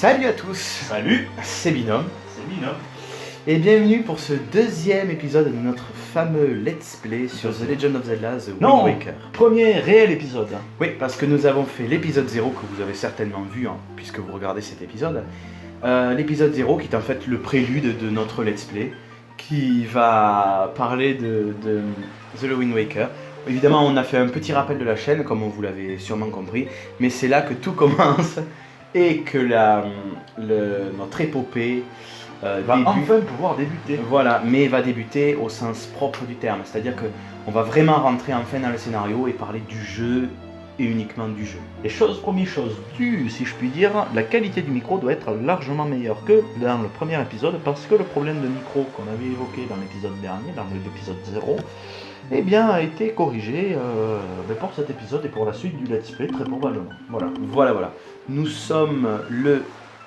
Salut à tous. Salut, C'est Binôme. c'est Binôme. Et bienvenue pour ce deuxième épisode de notre fameux Let's Play sur The Legend of Zelda The Wind Non. Waker. Premier réel épisode. Oui, parce que nous avons fait l'épisode 0 que vous avez certainement vu, puisque vous regardez cet épisode. L'épisode 0 qui est en fait le prélude de notre Let's Play, qui va parler de The Wind Waker. Évidemment, on a fait un petit rappel de la chaîne, comme vous l'avez sûrement compris, mais c'est là que tout commence et que notre épopée Va débute. enfin pouvoir débuter. Voilà, mais va débuter au sens propre du terme, c'est-à-dire qu'on va vraiment rentrer enfin dans le scénario et parler du jeu et uniquement du jeu. Et première chose due, si je puis dire, la qualité du micro doit être largement meilleure que dans le premier épisode, parce que le problème de micro qu'on avait évoqué dans l'épisode dernier, dans l'épisode 0, eh bien, a été corrigé pour cet épisode et pour la suite du Let's Play, très probablement. Voilà. Nous sommes le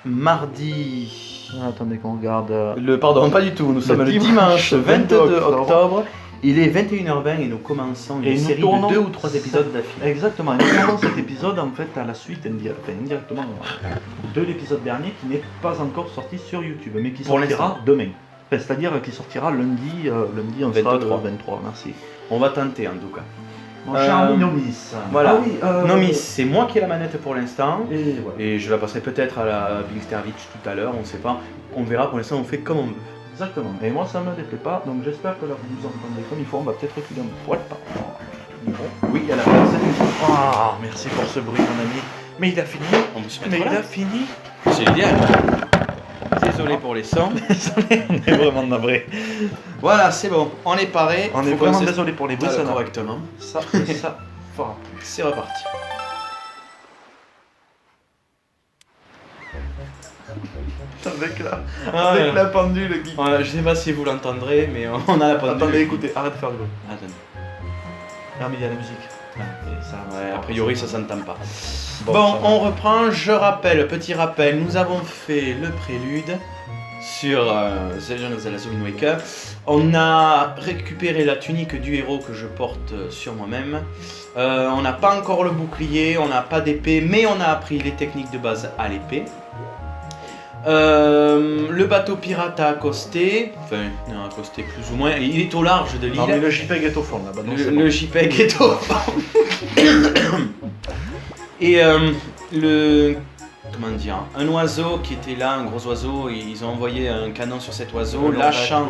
mardi... Attendez qu'on regarde... Pardon, pas du tout, nous sommes le dimanche 22 octobre. Il est 21h20 et nous commençons une série de 2 ou 3 épisodes d'affilée. Exactement, et nous tournons cet épisode en fait à la suite indirectement de l'épisode dernier qui n'est pas encore sorti sur YouTube, mais qui Pour sortira l'instant. demain. Enfin, c'est-à-dire qui sortira lundi on sera le 23, merci. On va tenter en tout cas. Mon cher ami Nomis. Voilà. Ah oui, Nomis, c'est moi qui ai la manette pour l'instant. Et voilà. Et je la passerai peut-être à la Bingstervich tout à l'heure, on sait pas. On verra, pour l'instant on fait comme on veut. Exactement, et moi ça me déplaît pas, donc j'espère que là vous nous entendez comme il faut, on va peut-être reculer un poil par rapport au micro. Oui, à la place. Ah, merci pour ce bruit mon ami. Mais il a fini. On peut se Mais mettre il là. a fini. C'est l'idéal. Désolé pour les sons. On est vraiment navré. Voilà, c'est bon, on est paré. On est Faut vraiment qu'on se- désolé pour les bruits, ça n'a- correctement. Ça fera plus. C'est reparti. Avec la pendule qui... Je sais pas si vous l'entendrez, mais on a la pendule. Attendez, écoutez, arrête de faire le bruit. Attendez. Ah mais il y a la musique. Et ça, ouais, a priori ça s'entend pas. Bon, Bon, ça va. on reprend, je rappelle, petit rappel, nous avons fait le prélude sur The Legend of Zelda The Wind Waker. On a récupéré la tunique du héros que je porte sur moi-même. On n'a pas encore le bouclier, on n'a pas d'épée, mais on a appris les techniques de base à l'épée. Le bateau pirate a accosté, non, accosté plus ou moins, il est au large de l'île. Non mais le JPEG est au fond là-bas. donc c'est Le bon. JPEG est au fond. Et comment dire, un oiseau qui était là, un gros oiseau, et ils ont envoyé un canon sur cet oiseau, Le lâchant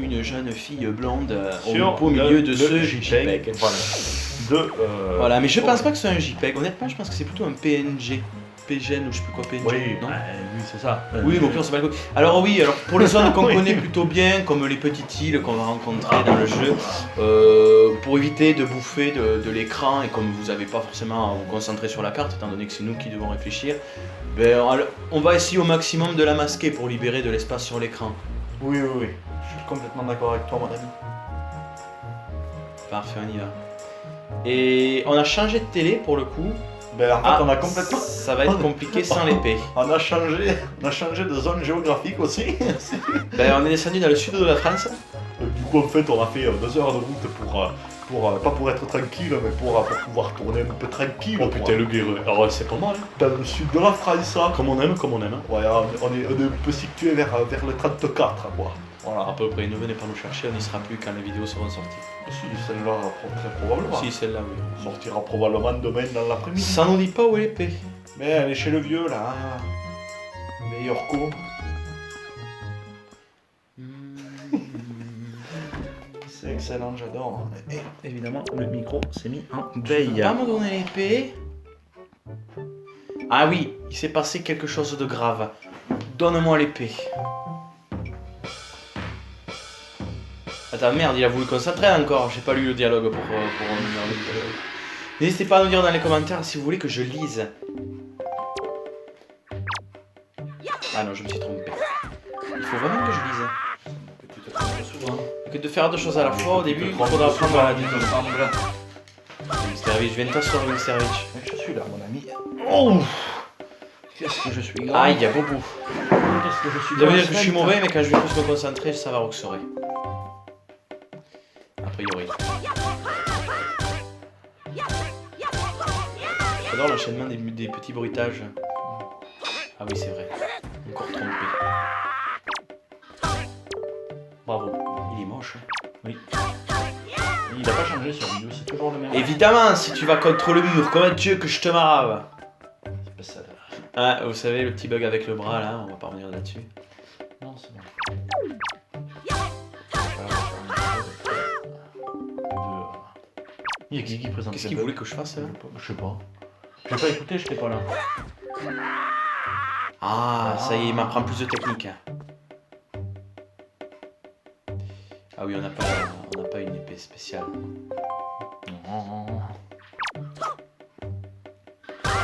une jeune fille blonde Sur au beau milieu de le ce JPEG. JPEG. Voilà. Voilà, mais je pense pas que c'est un JPEG, honnêtement je pense que c'est plutôt un PNG. PGN ou je sais plus quoi, PNG, Oui, non oui c'est ça. Oui, mais au pire, on s'en bat les couilles. Alors oui, pour les zones qu'on Oui. connaît plutôt bien, comme les petites îles qu'on va rencontrer dans le jeu, pour éviter de bouffer de l'écran et comme vous n'avez pas forcément à vous concentrer sur la carte, étant donné que c'est nous qui devons réfléchir, on va essayer au maximum de la masquer pour libérer de l'espace sur l'écran. Oui, je suis complètement d'accord avec toi mon ami. Parfait, on y va. Et on a changé de télé pour le coup. Ben en fait on a complètement... Ça va être compliqué sans l'épée. On a changé de zone géographique aussi. On est descendu dans le sud de la France. Du coup en fait on a fait 2 heures de route pas pour être tranquille mais pour pouvoir tourner un peu tranquille. Oh putain, le guerreux. Alors c'est pas mal, hein. Dans le sud de la France. Comme on aime. Ouais, on est un peu situé vers le 34 quoi. Voilà. À peu près, ne venez pas nous chercher, on n'y sera plus quand les vidéos seront sorties. Si, celle-là, très probablement. Si, celle-là, oui. On sortira probablement demain dans l'après-midi. Ça nous dit pas où est l'épée. Mais elle est chez le vieux là. Meilleur coup. C'est excellent, j'adore. Et évidemment, le micro s'est mis en Tu veille. peux pas me donner l'épée? Ah oui, il s'est passé quelque chose de grave. Donne-moi l'épée. Attends, merde, il a voulu concentrer encore. J'ai pas lu le dialogue pour N'hésitez pas à nous dire dans les commentaires si vous voulez que je lise. Ah non, je me suis trompé. Il faut vraiment que je lise. Tu te trompes souvent. Que de faire deux choses à la fois au début, il faudra apprendre à la dire. Wingstervich, je viens de t'asseoir, Wingstervich. Je suis là, mon ami. Oh, qu'est-ce que je suis grand. Aïe, il y a beaucoup. Qu'est-ce que je suis Ça veut grand, dire que je suis Svelte. mauvais, mais quand je vais plus me concentrer, ça va roxerer. A priori. J'adore l'enchaînement des petits bruitages. Ah oui, c'est vrai. Encore trompé. Bravo. Il est moche. Oui. Il n'a pas changé sur vidéo, c'est toujours le même. Évidemment, si tu vas contre le mur, comment tu veux que je te marave? C'est pas ça. Ah, vous savez, le petit bug avec le bras, là, on va pas revenir là-dessus. Non, c'est bon. Il y a qui présente. Qu'est-ce qu'il voulait que je fasse, là? Je sais pas. J'ai pas écouté, j'étais pas là. Ah, ça y est, il m'apprend plus de technique. Ah oui, on n'a pas une épée spéciale. Non.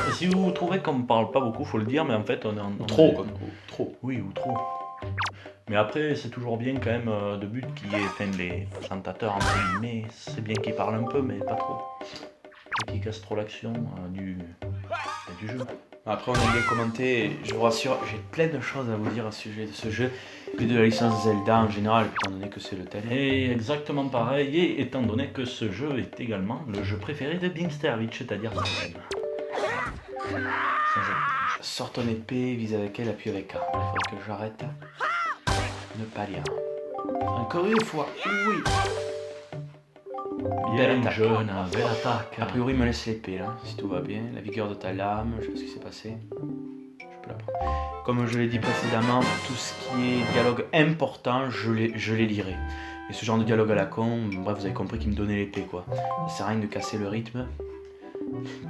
Et si vous trouvez qu'on me parle pas beaucoup, faut le dire, mais en fait on est en... Trop, quoi. Trop. Oui, ou trop. Mais après, c'est toujours bien quand même de but qui est, enfin, les présentateurs entre guillemets, c'est bien qu'ils parlent un peu, mais pas trop. Et qu'ils cassent trop l'action du jeu. Après, on aime bien commenter. Je vous rassure, j'ai plein de choses à vous dire à ce sujet de ce jeu et de la licence Zelda en général, étant donné que c'est le thème. Et exactement pareil, et étant donné que ce jeu est également le jeu préféré de Bimsterwitch, c'est-à-dire moi-même. Sans être- Sors ton épée, vise avec elle, appuie avec A. Il faudrait que j'arrête. Ne pas lire. Encore une fois, oui. Bien Belle attaque. jeune, belle attaque. A priori, il me laisse l'épée là, si tout va bien. La vigueur de ta lame, je sais pas ce qui s'est passé. Je peux la prendre. Comme je l'ai dit précédemment, tout ce qui est dialogue important, je les lirai. Et ce genre de dialogue à la con, bref, vous avez compris qu'il me donnait l'épée quoi. Ça sert à rien de casser le rythme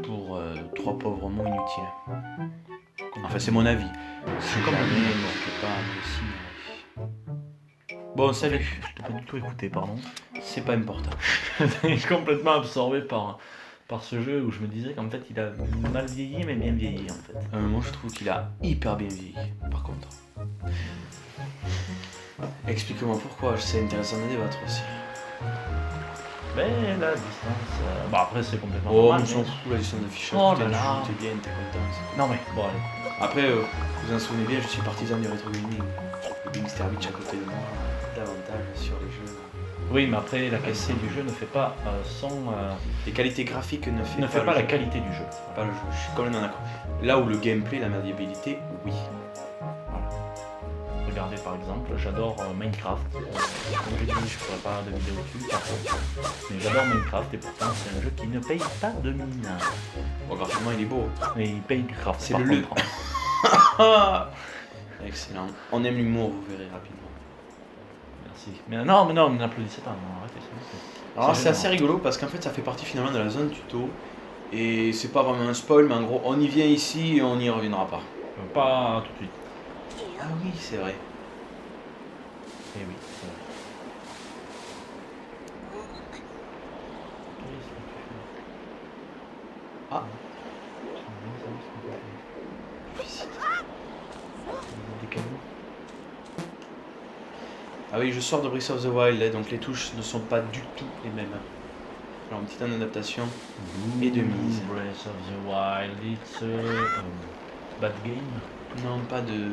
pour 3 pauvres mots inutiles. Enfin, c'est mon avis. C'est comme Jamais, n'hésitez pas à me laisser mon avis. Bon, salut. Je t'ai pas du tout écouté, pardon. C'est pas important. J'étais complètement absorbé par ce jeu où je me disais qu'en fait il a mal vieilli mais bien vieilli en fait. Moi je trouve qu'il a hyper bien vieilli, par contre. Explique-moi pourquoi, c'est intéressant de débattre aussi. Mais la distance... Bah après c'est complètement Oh, normal. on s'en mais- fout la distance d'affichage, Oh putain, là là. t'es bien, t'es content. c'est tout. Non mais bon allez. Après, vous en souvenez bien, je suis partisan du rétro gaming. Le Bimsterwitch à côté de moi, davantage sur les jeux. Oui mais après la qualité du jeu ne fait pas Les qualités graphiques ne fait pas le la jeu. qualité du jeu. Pas le jeu, je suis complètement d'accord. Là où le gameplay, la maniabilité, oui. Regardez par exemple, j'adore Minecraft. Comme j'ai dit, je ferai pas de vidéo dessus par contre. Mais j'adore Minecraft et pourtant c'est un jeu qui ne paye pas de mine. Bon, graphiquement, il est beau. Mais il paye grave. C'est par le- contre. Excellent. On aime l'humour, vous verrez rapidement. Merci. Mais non, n'applaudissez pas, non, arrêtez, s'il vous plaît. Alors c'est gênant. assez rigolo parce qu'en fait ça fait partie finalement de la zone tuto et c'est pas vraiment un spoil mais en gros on y vient ici et on n'y reviendra pas. Pas tout de suite. Ah oui c'est vrai. Eh oui, c'est vrai. Qu'est-ce que tu fais? Ah. Des cailloux. Ah oui je sors de Breath of the Wild hein, donc les touches ne sont pas du tout les mêmes. Alors une petite adaptation. Et de mise. Breath of the Wild, it's a bad game. Non pas de...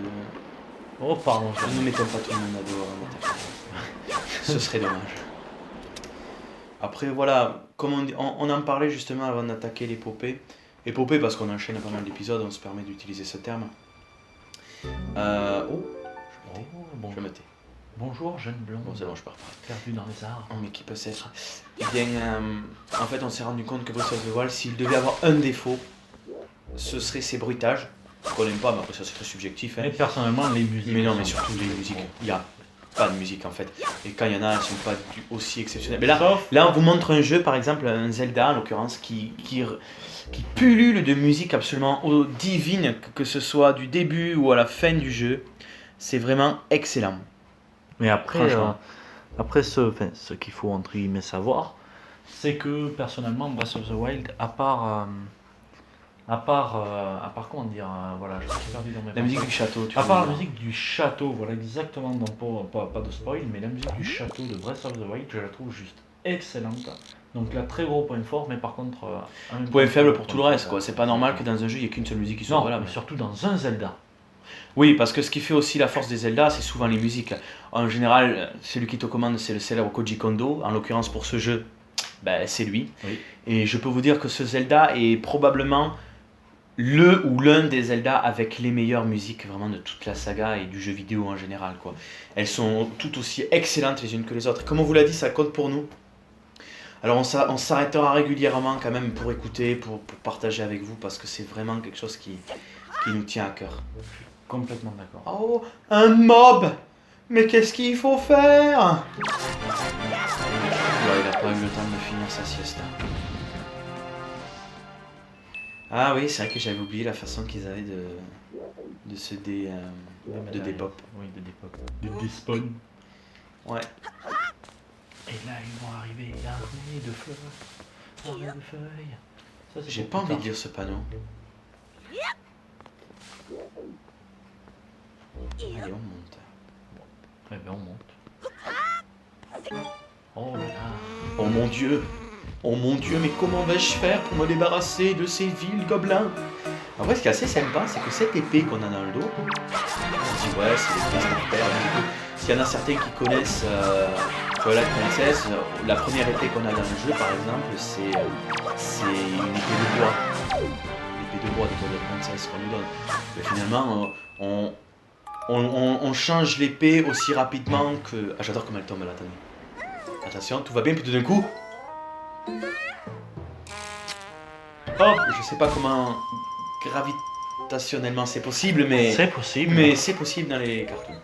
Oh pardon, Ne mettons pas tout le monde à dehors. Ce serait dommage. Après voilà, comme on en parlait justement avant d'attaquer l'épopée. Épopée parce qu'on enchaîne pas mal d'épisodes, on se permet d'utiliser ce terme. Oh, bon. je me tais. Bonjour jeune blonde, Bon c'est bon je pars pas. perdu dans les arbres. Oh mais qui peut s'être. Eh bien en fait on s'est rendu compte que Breath of the Wild, s'il devait avoir un défaut, ce serait ses bruitages. Qu'on n'aime pas, mais après ça c'est très subjectif. Hein. Mais personnellement les musiques. Mais non mais sont- surtout les musiques, il n'y a pas de musique en fait. Et quand il y en a, elles sont pas aussi exceptionnelles. Mais là, Sauf là on vous montre un jeu par exemple, un Zelda en l'occurrence, qui pullule de musique absolument divine, que ce soit du début ou à la fin du jeu. C'est vraiment excellent. Mais après, Franchement. ce qu'il faut entre guillemets savoir, c'est que personnellement, Breath of the Wild, à part comment dire, voilà, je suis perdu dans mes La pensées. musique du château, tu À veux part la dire. musique du château, voilà exactement, donc pas de spoil, mais la musique du château de Breath of the Wild, je la trouve juste excellente. Donc là, très gros point fort, mais par contre... en même Point temps, faible très pour gros tout le point reste fort. quoi. C'est pas normal que dans un jeu il n'y ait qu'une seule musique qui soit Non, valable. mais surtout dans un Zelda. Oui, parce que ce qui fait aussi la force des Zelda, c'est souvent les musiques. En général, celui qui te commande, c'est le célèbre Koji Kondo. En l'occurrence, pour ce jeu, ben, c'est lui. Oui. Et je peux vous dire que ce Zelda est probablement le ou l'un des Zelda avec les meilleures musiques vraiment de toute la saga et du jeu vidéo en général, quoi. Elles sont toutes aussi excellentes les unes que les autres. Comme on vous l'a dit, ça compte pour nous. Alors on s'arrêtera régulièrement quand même pour écouter, pour partager avec vous, parce que c'est vraiment quelque chose qui nous tient à cœur. Complètement d'accord. Oh, un mob! Mais qu'est-ce qu'il faut faire? Ouais, il a pas eu le temps de finir sa sieste. Ah oui, c'est vrai que j'avais oublié la façon qu'ils avaient de se de dépop. Oui, de dépop. De despawn. Ouais. Et là, ils vont arriver armés de fleurs. Armés de feuilles. Ça, c'est J'ai pour pas plus envie de tard. lire ce panneau. Allez, on monte. Eh ben, on monte. Oh là là. Oh mon dieu! Oh mon dieu, mais comment vais-je faire pour me débarrasser de ces vils gobelins? En vrai, ce qui est assez sympa, c'est que cette épée qu'on a dans le dos, on se dit ouais, c'est l'épée starter. S'il y en a certains qui connaissent Twilight Princess, la première épée qu'on a dans le jeu, par exemple, c'est une épée de bois. L'épée de bois de Twilight Princess qu'on nous donne. Mais finalement, on change l'épée aussi rapidement que... Ah, j'adore comment elle tombe là, attendez. Attention, tout va bien, puis tout d'un coup... Hop, je sais pas comment gravitationnellement c'est possible, mais C'est possible. c'est possible dans les cartoons.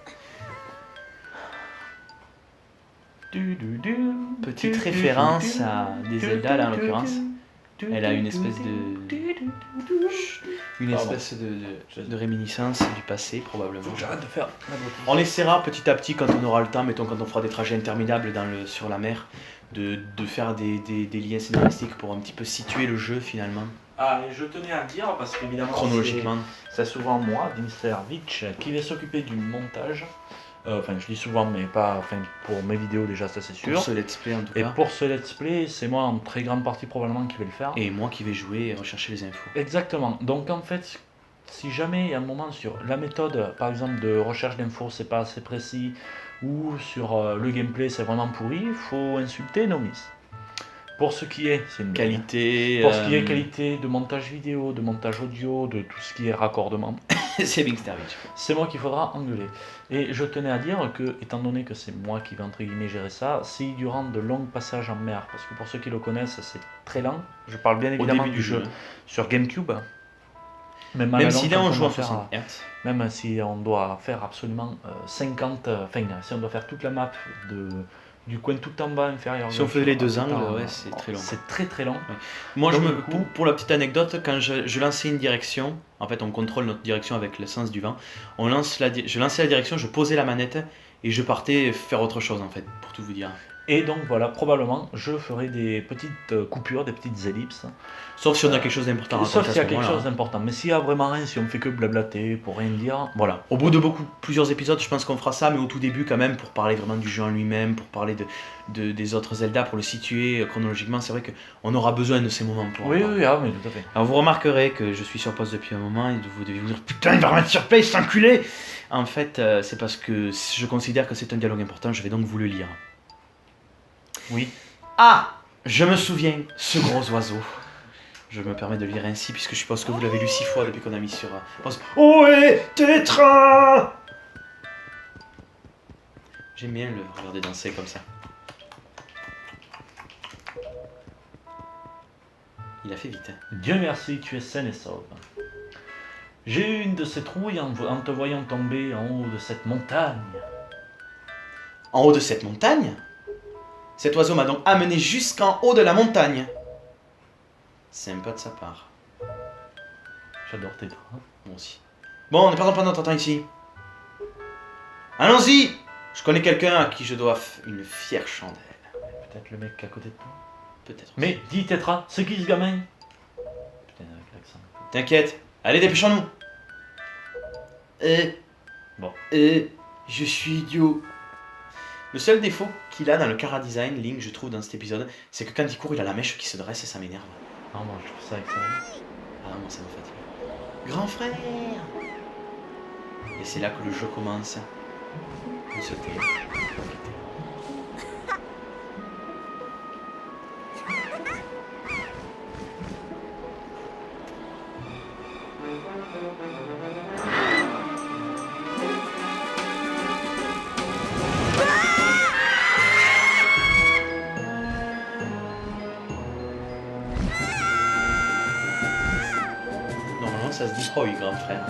Petite référence à des Zelda là en l'occurrence. Elle a une espèce de réminiscence du passé probablement. J'arrête de faire. On essaiera petit à petit quand on aura le temps, mettons quand on fera des trajets interminables sur la mer, de faire des liens scénaristiques pour un petit peu situer le jeu finalement, Ah, et je tenais à le dire parce qu'évidemment, chronologiquement. c'est souvent moi, Dimstervich, qui vais s'occuper du montage. Enfin, je dis souvent, mais pas. Enfin, pour mes vidéos déjà, ça c'est sûr. Pour ce let's play en tout Et cas. pour ce let's play, c'est moi en très grande partie probablement qui vais le faire. Et moi qui vais jouer et rechercher les infos. Exactement. Donc en fait, si jamais il y a un moment sur la méthode, par exemple de recherche d'infos, c'est pas assez précis, ou sur le gameplay, c'est vraiment pourri, il faut insulter Nomis. Pour ce qui est, c'est une blague. Qualité. Pour ce qui est qualité de montage vidéo, de montage audio, de tout ce qui est raccordement, c'est Dimstervich. c'est moi qu'il faudra engueuler. Et je tenais à dire que, étant donné que c'est moi qui vais entre guillemets gérer ça, si durant de longs passages en mer, parce que pour ceux qui le connaissent, c'est très lent, je parle bien Au évidemment début du jeu. sur GameCube. Même si là on joue en 60 Hz. Même si on doit faire absolument 50, enfin si on doit faire toute la map du coin tout en bas inférieur. Si on faisait les deux tout en- angles, ouais, c'est très long. C'est très très long. Moi, Donc, du coup- pour la petite anecdote, quand je lançais une direction, en fait, on contrôle notre direction avec le sens du vent. Je lançais la direction, je posais la manette et je partais faire autre chose, en fait, pour tout vous dire. Et donc voilà, probablement, je ferai des petites coupures, des petites ellipses. Sauf si on a quelque chose d'important à Sauf raconter à s'il y a ce quelque moment-là. chose d'important. Mais s'il y a vraiment rien, si on fait que blablater pour rien dire, Voilà. Au bout de plusieurs épisodes, je pense qu'on fera ça, mais au tout début, quand même, pour parler vraiment du jeu en lui-même, pour parler des autres Zelda, pour le situer chronologiquement, c'est vrai qu'on aura besoin de ces moments pour en oui, parler. oui, ah, mais tout à fait. Alors vous remarquerez que je suis sur pause depuis un moment et vous devez vous dire putain il va remettre sur play cet enculé. En fait c'est parce que je considère que c'est un dialogue important, je vais donc vous le lire. Oui. Ah, je me souviens, ce gros oiseau. Je me permets de le lire ainsi puisque je suppose que vous l'avez lu 6 fois depuis qu'on a mis sur pause. Ohé, Tétra. J'aime bien le regarder danser comme ça. Il a fait vite. Hein. Dieu merci, tu es saine et sauve. J'ai eu une de ces trouilles en te voyant tomber en haut de cette montagne. En haut de cette montagne? Cet oiseau m'a donc amené jusqu'en haut de la montagne. Sympa de sa part. J'adore tes draps. Moi aussi. Bon, on n'est pas en notre temps ici. Allons-y. Je connais quelqu'un à qui je dois une fière chandelle. Peut-être le mec à côté de toi. Peut-être. Mais dis Tetra, c'est qui ce gamin? Putain, avec l'accent. T'inquiète. Allez, dépêchons-nous. Bon. Je suis idiot. Le seul défaut qu'il a dans le Chara Design, Link, je trouve, dans cet épisode, c'est que quand il court, il a la mèche qui se dresse et ça m'énerve. Non, moi je trouve ça excellent. Ah, moi, ça me fatigue. Grand frère. Et c'est là que le jeu commence. On se tait. Normalement, ça se dit Hoi, grand frère.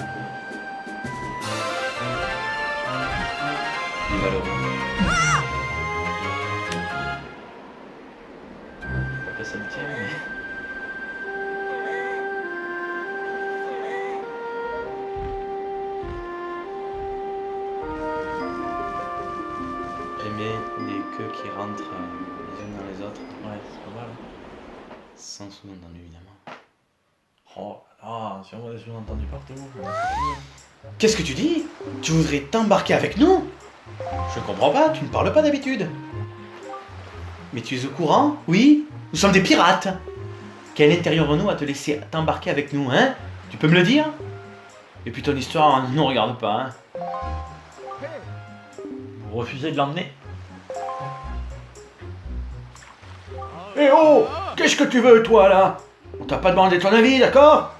Il est malheureux. Pas que ça me tient, mais... J'aime bien les queues qui rentrent les unes dans les autres, Ouais, c'est pas mal. sans sous-entendu évidemment. Oh là, si on voit des sous-entendus partout. Qu'est-ce que tu dis? Tu voudrais t'embarquer avec nous? Je comprends pas, tu ne parles pas d'habitude. Mais tu es au courant? Oui? Nous sommes des pirates. Quel intérieur-nous à te laisser t'embarquer avec nous, hein? Tu peux me le dire? Et puis ton histoire ne nous regarde pas, hein? Vous refusez de l'emmener? Eh oh! Qu'est-ce que tu veux, toi, là? On t'a pas demandé ton avis, d'accord?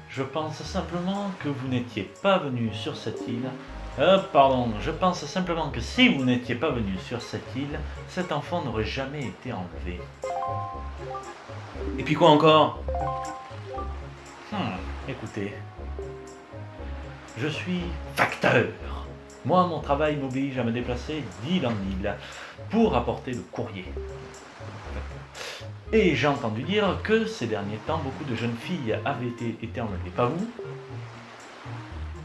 Je pense simplement que vous n'étiez pas venu sur cette île. Je pense simplement que si vous n'étiez pas venu sur cette île, cet enfant n'aurait jamais été enlevé. Et puis quoi encore? Écoutez, je suis facteur. Moi, mon travail m'oblige à me déplacer d'île en île pour apporter le courrier. Et j'ai entendu dire que ces derniers temps, beaucoup de jeunes filles avaient été enlevées. Pas vous?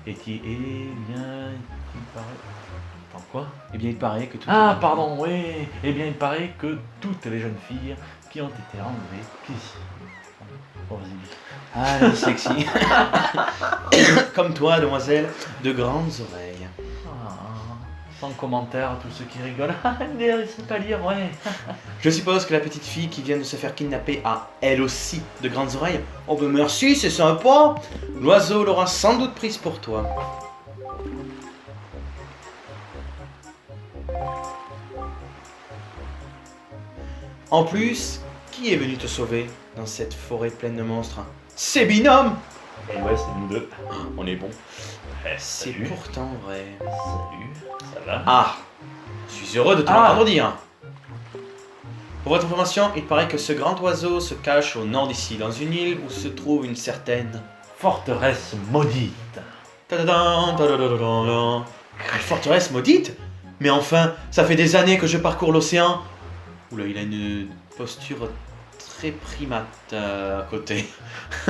Eh bien, il paraît... Attends, quoi? Eh bien, il paraît que tout... Ah, pardon, oui. Eh bien, il paraît que toutes les jeunes filles qui ont été enlevées... Bon, vas-y. Allez, sexy. Comme toi, demoiselle, de grandes oreilles. Sans commentaire, tous ceux qui rigolent. Ah, merde, il sait pas lire, ouais. Je suppose que la petite fille qui vient de se faire kidnapper a, elle aussi, de grandes oreilles. Oh ben merci, c'est sympa. L'oiseau l'aura sans doute prise pour toi. En plus, qui est venu te sauver dans cette forêt pleine de monstres? C'est Binôme. Et ouais, c'est nous deux. On est bon. C'est C'est pourtant vrai. Salut, ça va? Ah, je suis heureux de te l'entendre dire. Pour votre information, il paraît que ce grand oiseau se cache au nord d'ici, dans une île où se trouve une certaine... Forteresse maudite. Ta-da-dan, ta-da-da-da-da-da. Une forteresse maudite? Mais enfin, ça fait des années que je parcours l'océan. Oula, il a une posture très primate à côté.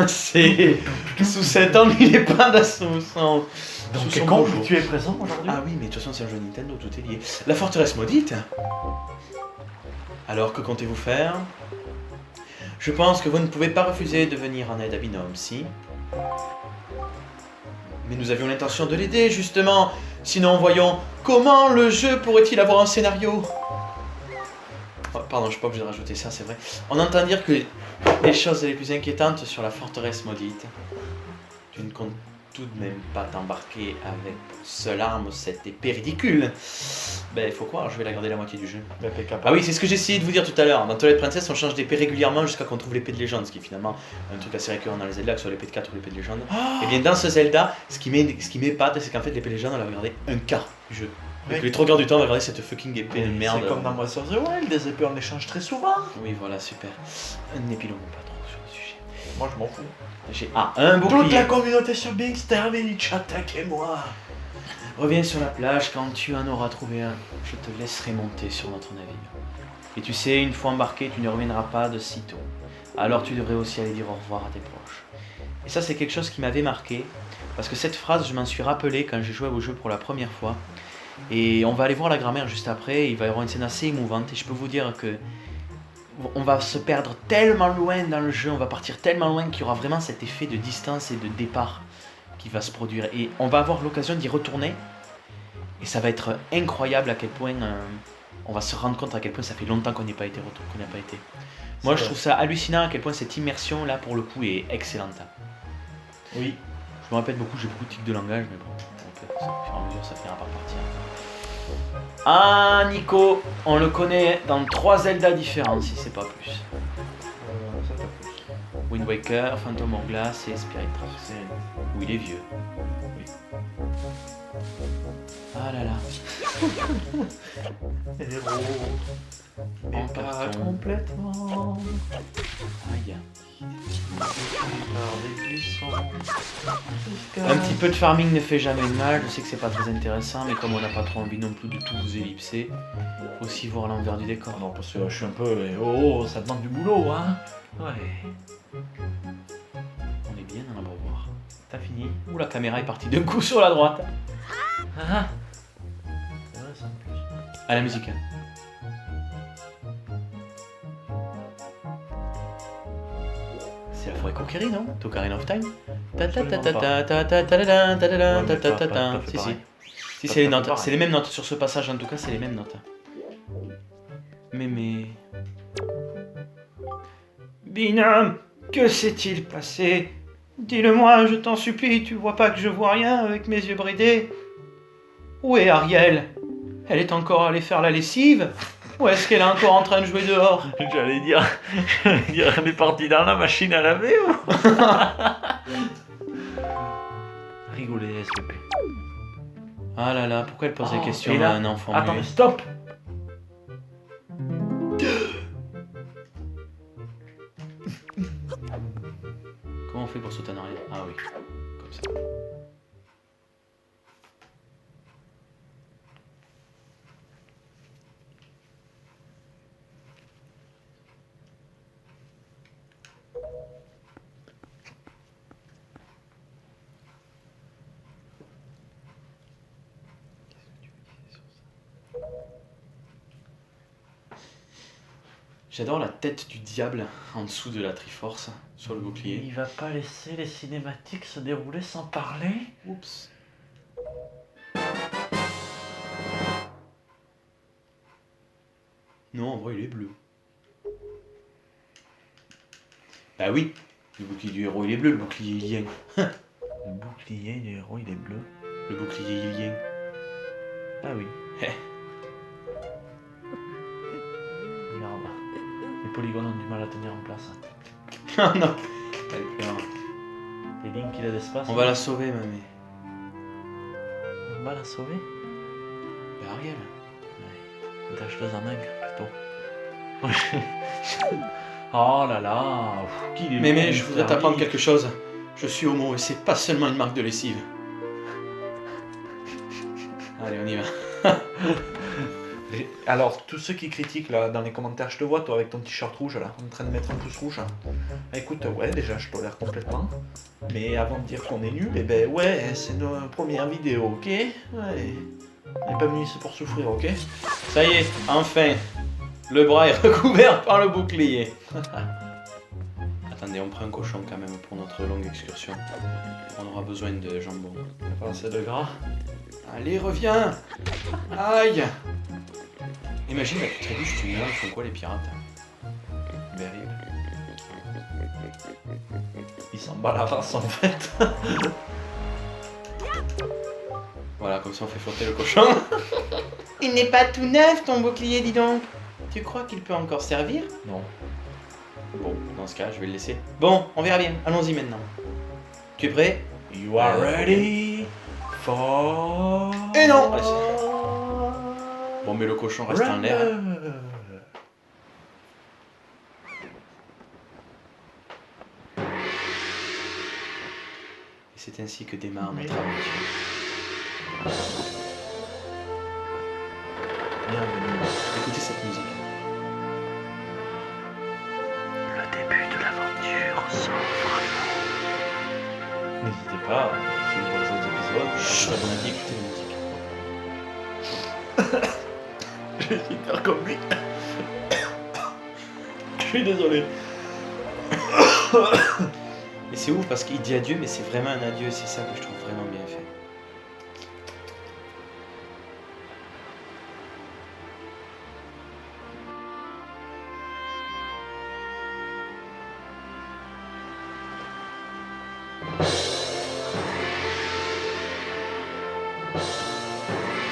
C'est... Sous cet angle, il est pas dans son... Donc, sous son quand bonjour. tu es présent aujourd'hui? Ah oui, mais de toute façon, c'est un jeu Nintendo, tout est lié. La forteresse maudite? Alors, que comptez-vous faire? Je pense que vous ne pouvez pas refuser de venir en aide à Binôme, si? Mais nous avions l'intention de l'aider, justement. Sinon, voyons, comment le jeu pourrait-il avoir un scénario? Oh, pardon, je suis pas obligé de rajouter ça, c'est vrai. On entend dire que les choses les plus inquiétantes sur la forteresse maudite. Tu ne comptes tout de même pas t'embarquer avec pour seule arme cette épée ridicule. Ben, il faut croire, je vais la garder la moitié du jeu. Ah oui, c'est ce que j'ai essayé de vous dire tout à l'heure. Dans Twilight Princess, on change d'épée régulièrement jusqu'à qu'on trouve l'épée de légende, ce qui est finalement un truc assez récurrent dans les Zelda, que ce soit l'épée de 4 ou l'épée de légende. Et bien dans ce Zelda, ce qui m'épate, c'est qu'en fait l'épée de légende, elle va regarder un quart du jeu. Donc les 3 quarts du temps, on va regarder cette fucking épée de merde. C'est comme dans Breath of the Wild, des épées on échange très souvent. Oui, voilà, super. Un épilogue pas trop sur le sujet. Moi je m'en fous. J'ai un bouclier. Toute la communauté sur Bing Village, attaquez-moi. Reviens sur la plage quand tu en auras trouvé un. Je te laisserai monter sur notre navire. Et tu sais, une fois embarqué, tu ne reviendras pas de sitôt. Alors tu devrais aussi aller dire au revoir à tes proches. Et ça, c'est quelque chose qui m'avait marqué. Parce que cette phrase, je m'en suis rappelé quand j'ai joué au jeu pour la première fois. Et on va aller voir la grammaire juste après. Il va y avoir une scène assez émouvante. Et je peux vous dire que on va se perdre tellement loin dans le jeu, on va partir tellement loin qu'il y aura vraiment cet effet de distance et de départ qui va se produire. Et on va avoir l'occasion d'y retourner. Et ça va être incroyable à quel point on va se rendre compte à quel point ça fait longtemps qu'on n'y a pas été. Moi, je trouve ça hallucinant à quel point cette immersion là pour le coup est excellente. Oui. Je me répète beaucoup, j'ai beaucoup de tics de langage, mais bon, au fur et à mesure ça finira par partir. Ah, Nico, on le connaît dans 3 Zelda différents, si c'est pas plus. Ça fait plus. Wind Waker, Phantom Hourglass et Spirit Tracks. Où il est vieux. Oui. Ah là là. Héros. Mais En pas carton. complètement. Aïe. Par des buissons. Un petit peu de farming ne fait jamais de mal, je sais que c'est pas très intéressant, mais comme on n'a pas trop envie non plus de tout vous ellipser, faut aussi voir l'envers du décor. Non, parce que je suis un peu... Oh, ça demande du boulot, hein. Ouais. On est bien dans l'abreuvoir. T'as fini? Ouh, la caméra est partie d'un coup sur la droite. Ah. Ouais, ça me plaît. À la musique. C'est la forêt conquérie, non? Ocarina of Time? Ta ta ta ta ta ta ta ta ta ta ta ta ta ta ta. Si, si. Si, c'est les notes. C'est les mêmes notes. Sur ce passage, en tout cas, c'est les mêmes notes. Mais... Binôme, que s'est-il passé? Dis-le-moi, je t'en supplie, tu vois pas que je vois rien avec mes yeux bridés? Où est Ariel? Elle est encore allée faire la lessive? Ou est-ce qu'elle est encore en train de jouer dehors? J'allais dire, elle est partie dans la machine à laver ou... Rigolez, s'il te plaît. Ah là là, pourquoi elle pose des questions et là, à un enfant attends, muet? stop. Comment on fait pour sauter en arrière? Ah oui, comme ça. J'adore la tête du diable en dessous de la Triforce, sur le bouclier. Il va pas laisser les cinématiques se dérouler sans parler? Oups. Non, en vrai, il est bleu. Bah oui, le bouclier du héros, il est bleu, le bouclier ilien. Le bouclier du héros, il est bleu. Le bouclier ilien. Ah oui. Eh. Regarde. Les polygones ont du mal à tenir en place. Ah non. Elle pleure. Les lignes qu'il a d'espace. On va la sauver, mamie. On va la sauver? Bah Ariel. Une tacheteuse en zinc, plutôt. Oh là là. Qu'il est Mémé, lourd, je voudrais Mr. t'apprendre Lee. quelque chose. Je suis homo et c'est pas seulement une marque de lessive. Allez, on y va. Alors, tous ceux qui critiquent là dans les commentaires, je te vois toi avec ton t-shirt rouge là, en train de mettre un pouce rouge. Écoute, ouais, déjà je tolère complètement. Mais avant de dire qu'on est nul, eh ben ouais, c'est nos premières vidéos, ok? Ouais. On n'est pas venu ici pour souffrir, ok? Ça y est, enfin. Le bras est recouvert par le bouclier. Attendez, on prend un cochon quand même pour notre longue excursion. On aura besoin de jambon. Il n'y a pas assez de gras. Allez, reviens. Aïe. Imagine la trébuche, tu meurs, ils font quoi les pirates? Berry. Il s'en bat la race en fait. Voilà, comme ça on fait flotter le cochon. Il n'est pas tout neuf ton bouclier, dis donc. Tu crois qu'il peut encore servir? Non. Bon, dans ce cas, je vais le laisser. Bon, on verra bien. Allons-y maintenant. Tu es prêt? You are ready for... Et non! Bon, mais le cochon reste en l'air. Et c'est ainsi que démarre notre aventure. Bienvenue. Écoutez cette musique. Le début de l'aventure s'offre. N'hésitez pas, si vous voyez les autres épisodes, Chut, à vous on a abonner. dit écouter la musique. Je vais faire comme lui. Je suis désolé. Et c'est ouf parce qu'il dit adieu, mais c'est vraiment un adieu. C'est ça que je trouve vraiment bien fait.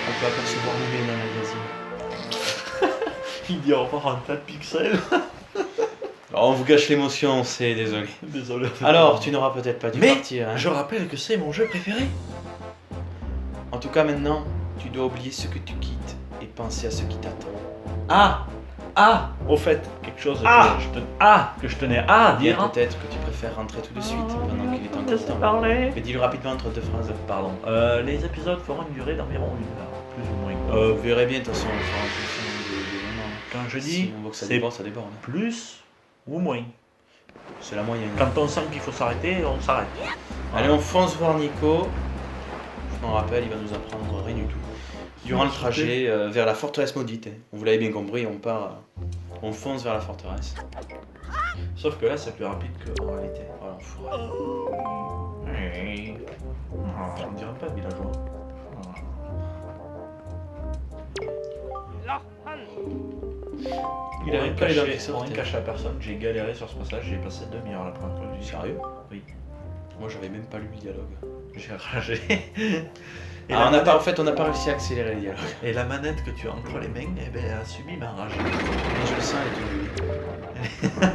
On peut apercevoir l'humain dans la magazine. Il dit au revoir un tas de pixels. On vous gâche l'émotion, c'est désolé. Désolé. Alors, tu n'auras peut-être pas dû Mais partir. Hein. je rappelle que c'est mon jeu préféré. En tout cas, maintenant, tu dois oublier ce que tu quittes et penser à ce qui t'attend. Au fait, quelque chose que je tenais à Dis dire. peut-être que tu préfères rentrer tout de suite pendant qu'il est encore Laisse temps. parler. Mais dis-le rapidement entre deux phrases. Pardon. Les épisodes feront une durée d'environ 1 heure, plus ou moins. Vous verrez bien, de toute façon, on fera en fonction des moments. Quand je Si dis on voit que ça c'est déborde, ça déborde. Hein. plus ou moins. C'est la moyenne. Quand on sent qu'il faut s'arrêter, on s'arrête. Allez, on fonce voir Nico. Je m'en rappelle, il va nous apprendre rien du tout. Durant le trajet vers la forteresse maudite. Hein. Vous l'avez bien compris, on part, on fonce vers la forteresse. Sauf que là, c'est plus rapide qu'en réalité. Voilà, enfoiré. On dirait pas villageois. Il a rien pas les dents qui Pour sortent. rien cacher à personne, j'ai galéré sur ce passage, j'ai passé 2 heures à la première fois. Sérieux? Oui. Moi, j'avais même pas lu le dialogue. J'ai ragé. Et, Ah, la on n'a pas réussi à accélérer le dialogue. et la manette que tu as entre les mains, eh ben, a subi ma rage. Et je le sens, elle est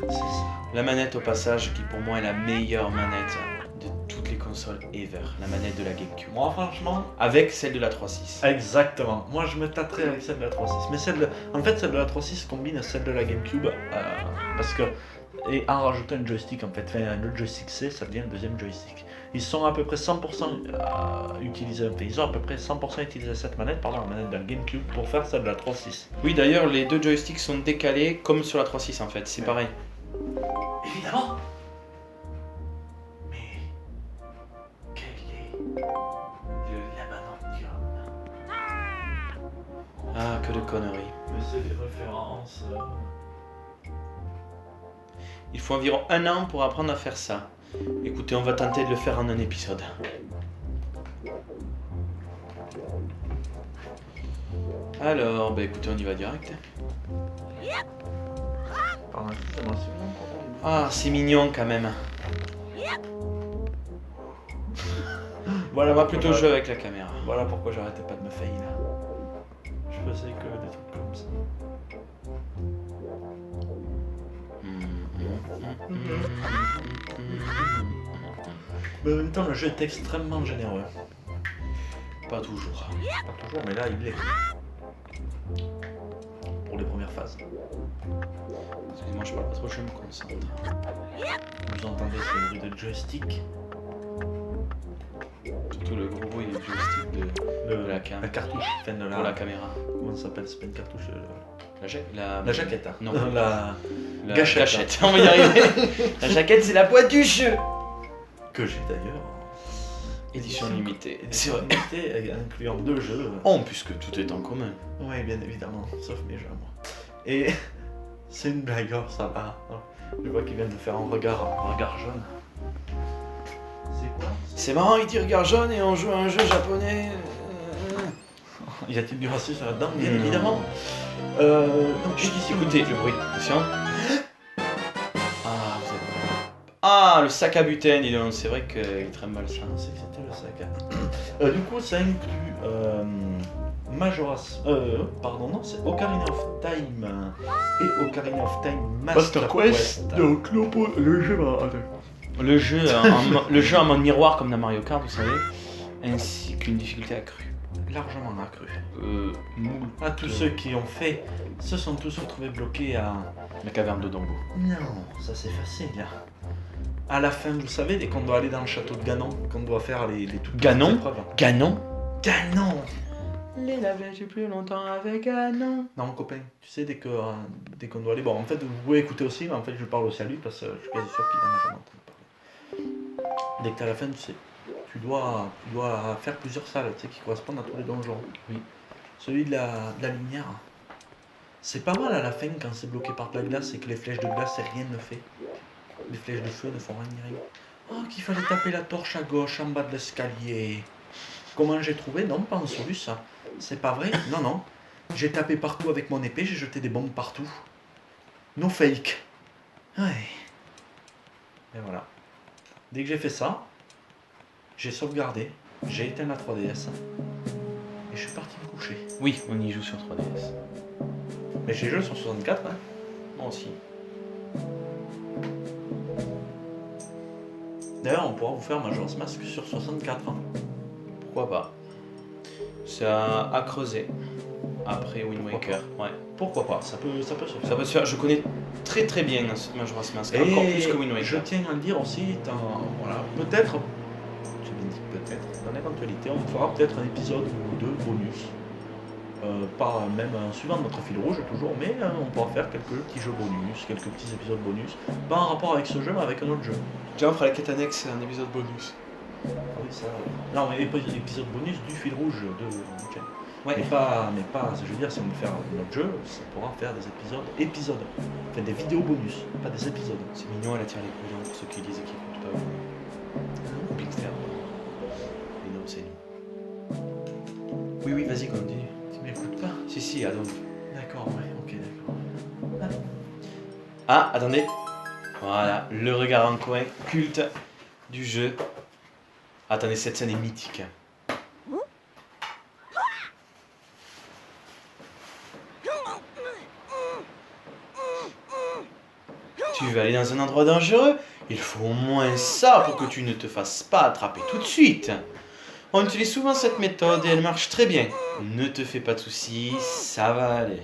C'est ça. La manette, au passage, qui pour moi est la meilleure manette de toutes les consoles ever. La manette de la GameCube. Moi, franchement, Avec celle de la 3.6. exactement. Moi, je me tâterais avec celle de la 3.6. Mais en fait, celle de la 3.6 combine celle de la GameCube parce que. Et en rajoutant un joystick, en fait, le joystick C, ça devient le deuxième joystick. Ils sont à peu près 100% utilisés, enfin, ils ont à peu près 100% utilisé cette manette, pardon, la manette de la GameCube, pour faire celle de la 3.6. Oui, d'ailleurs, les deux joysticks sont décalés comme sur la 3.6 en fait. C'est Ouais. pareil. Évidemment. Mais quel est l'abandon? Ah, que de conneries. Mais c'est des références. Il faut environ 1 an pour apprendre à faire ça. Écoutez, on va tenter de le faire en un épisode. Alors, bah écoutez, on y va direct. Pardon, excusez-moi, c'est bon. Ah, c'est mignon quand même. Voilà, On va plutôt jouer avec la caméra. Voilà pourquoi j'arrêtais pas de me fail. Je faisais que des trucs comme ça. Mais en même temps, le jeu est extrêmement généreux. Pas toujours. Pas toujours, mais là, il l'est. Pour les premières phases. Excusez-moi, je parle pas trop, je me concentre. Vous entendez ce bruit de joystick? Surtout le gros bruit du joystick de la cam. La cartouche, enfin de Pour la caméra. Comment ça s'appelle? C'est pas une cartouche. La jaquette. Hein. Non. La Gâchette. On va y arriver. La jaquette, c'est la boîte du jeu. que j'ai d'ailleurs. Édition limitée. C'est Édition vrai. limitée, incluant 2 jeux. Oh, puisque tout est en commun. Oui, bien évidemment, sauf mes jeux à moi. Et c'est une blague, oh, ça va. Je vois qu'il vient de faire un regard jaune. C'est quoi? C'est marrant, il dit regard jaune et on joue à un jeu japonais. Y a-t-il du racisme là-dedans? Bien Non. évidemment. Donc, Chut, édition écoutez limitée. le bruit. Attention. Ah, vous êtes... Ah, le sac à butane, dis donc. C'est vrai qu'il traîne mal ça. Je pensais que c'était le sac. Du coup, ça inclut Majora's. Pardon, non, c'est Ocarina of Time et Ocarina of Time Master Quest. Donc le jeu le jeu en mode miroir comme dans Mario Kart, vous savez, ainsi qu'une difficulté accrue. Largement accru. Moult. Ah, tous ceux qui ont fait se sont tous retrouvés bloqués à. La caverne de Dongo. Non, ça c'est facile. À la fin, vous savez, dès qu'on doit aller dans le château de Ganon, qu'on doit faire les toutes Ganon petites épreuves. Ganon Ganon. Les laver plus longtemps avec Ganon. Non, copain, tu sais, dès qu'on doit aller. Bon, en fait, vous pouvez écouter aussi, mais en fait, je parle aussi à lui parce que je suis quasi sûr qu'il en a jamais entendu parler. Dès que t'es à la fin, tu sais, tu dois faire plusieurs salles, tu sais, qui correspondent à tous les donjons. Oui. Celui de la lumière. C'est pas mal à la fin quand c'est bloqué par de la glace et que les flèches de glace et rien ne fait. Les flèches de feu ne font rien ni rien. Oh, qu'il fallait taper la torche à gauche en bas de l'escalier. Comment j'ai trouvé? Non, pas en soluce, ça. C'est pas vrai? Non, non. J'ai tapé partout avec mon épée, j'ai jeté des bombes partout. No fake. Ouais. Et voilà. Dès que j'ai fait ça, j'ai sauvegardé, j'ai éteint la 3DS et je suis parti me coucher. Oui, on y joue sur 3DS. Mais j'ai joué sur 64, hein. Moi aussi. D'ailleurs, on pourra vous faire Majora's Mask sur 64 ans. Pourquoi pas. C'est à creuser. Après Wind Waker. Ouais. Pourquoi pas, ça peut se faire. Ça peut se faire. Je connais très très bien Majora's Mask. Encore plus que Wind Je Waker. tiens à le dire aussi, voilà, peut-être, je me dis peut-être, dans l'éventualité, on fera peut-être un épisode ou deux bonus. Pas même suivant notre fil rouge toujours, mais on pourra faire quelques petits jeux bonus, quelques petits épisodes bonus, pas en rapport avec ce jeu, mais avec un autre jeu. Déjà on fera la quête annexe, c'est un épisode bonus. Ah oui, ça. Non, mais épisode bonus du fil rouge de Chen. Ouais. Mais pas, je veux dire, si on veut faire notre jeu, on pourra faire des épisodes. Enfin, des vidéos bonus, pas des épisodes. C'est mignon, elle attire les couillons pour ceux qui disent qu'ils écoutent pas. Bigster. Mais non, c'est nous. Oui, oui, vas-y, continue. Tu m'écoutes pas? Si, attends. D'accord, ouais, ok, d'accord. Ah, attendez. Voilà, le regard en coin, culte du jeu. Attendez, cette scène est mythique. Tu veux aller dans un endroit dangereux? Il faut au moins ça pour que tu ne te fasses pas attraper tout de suite. On utilise souvent cette méthode et elle marche très bien. Ne te fais pas de soucis, ça va aller.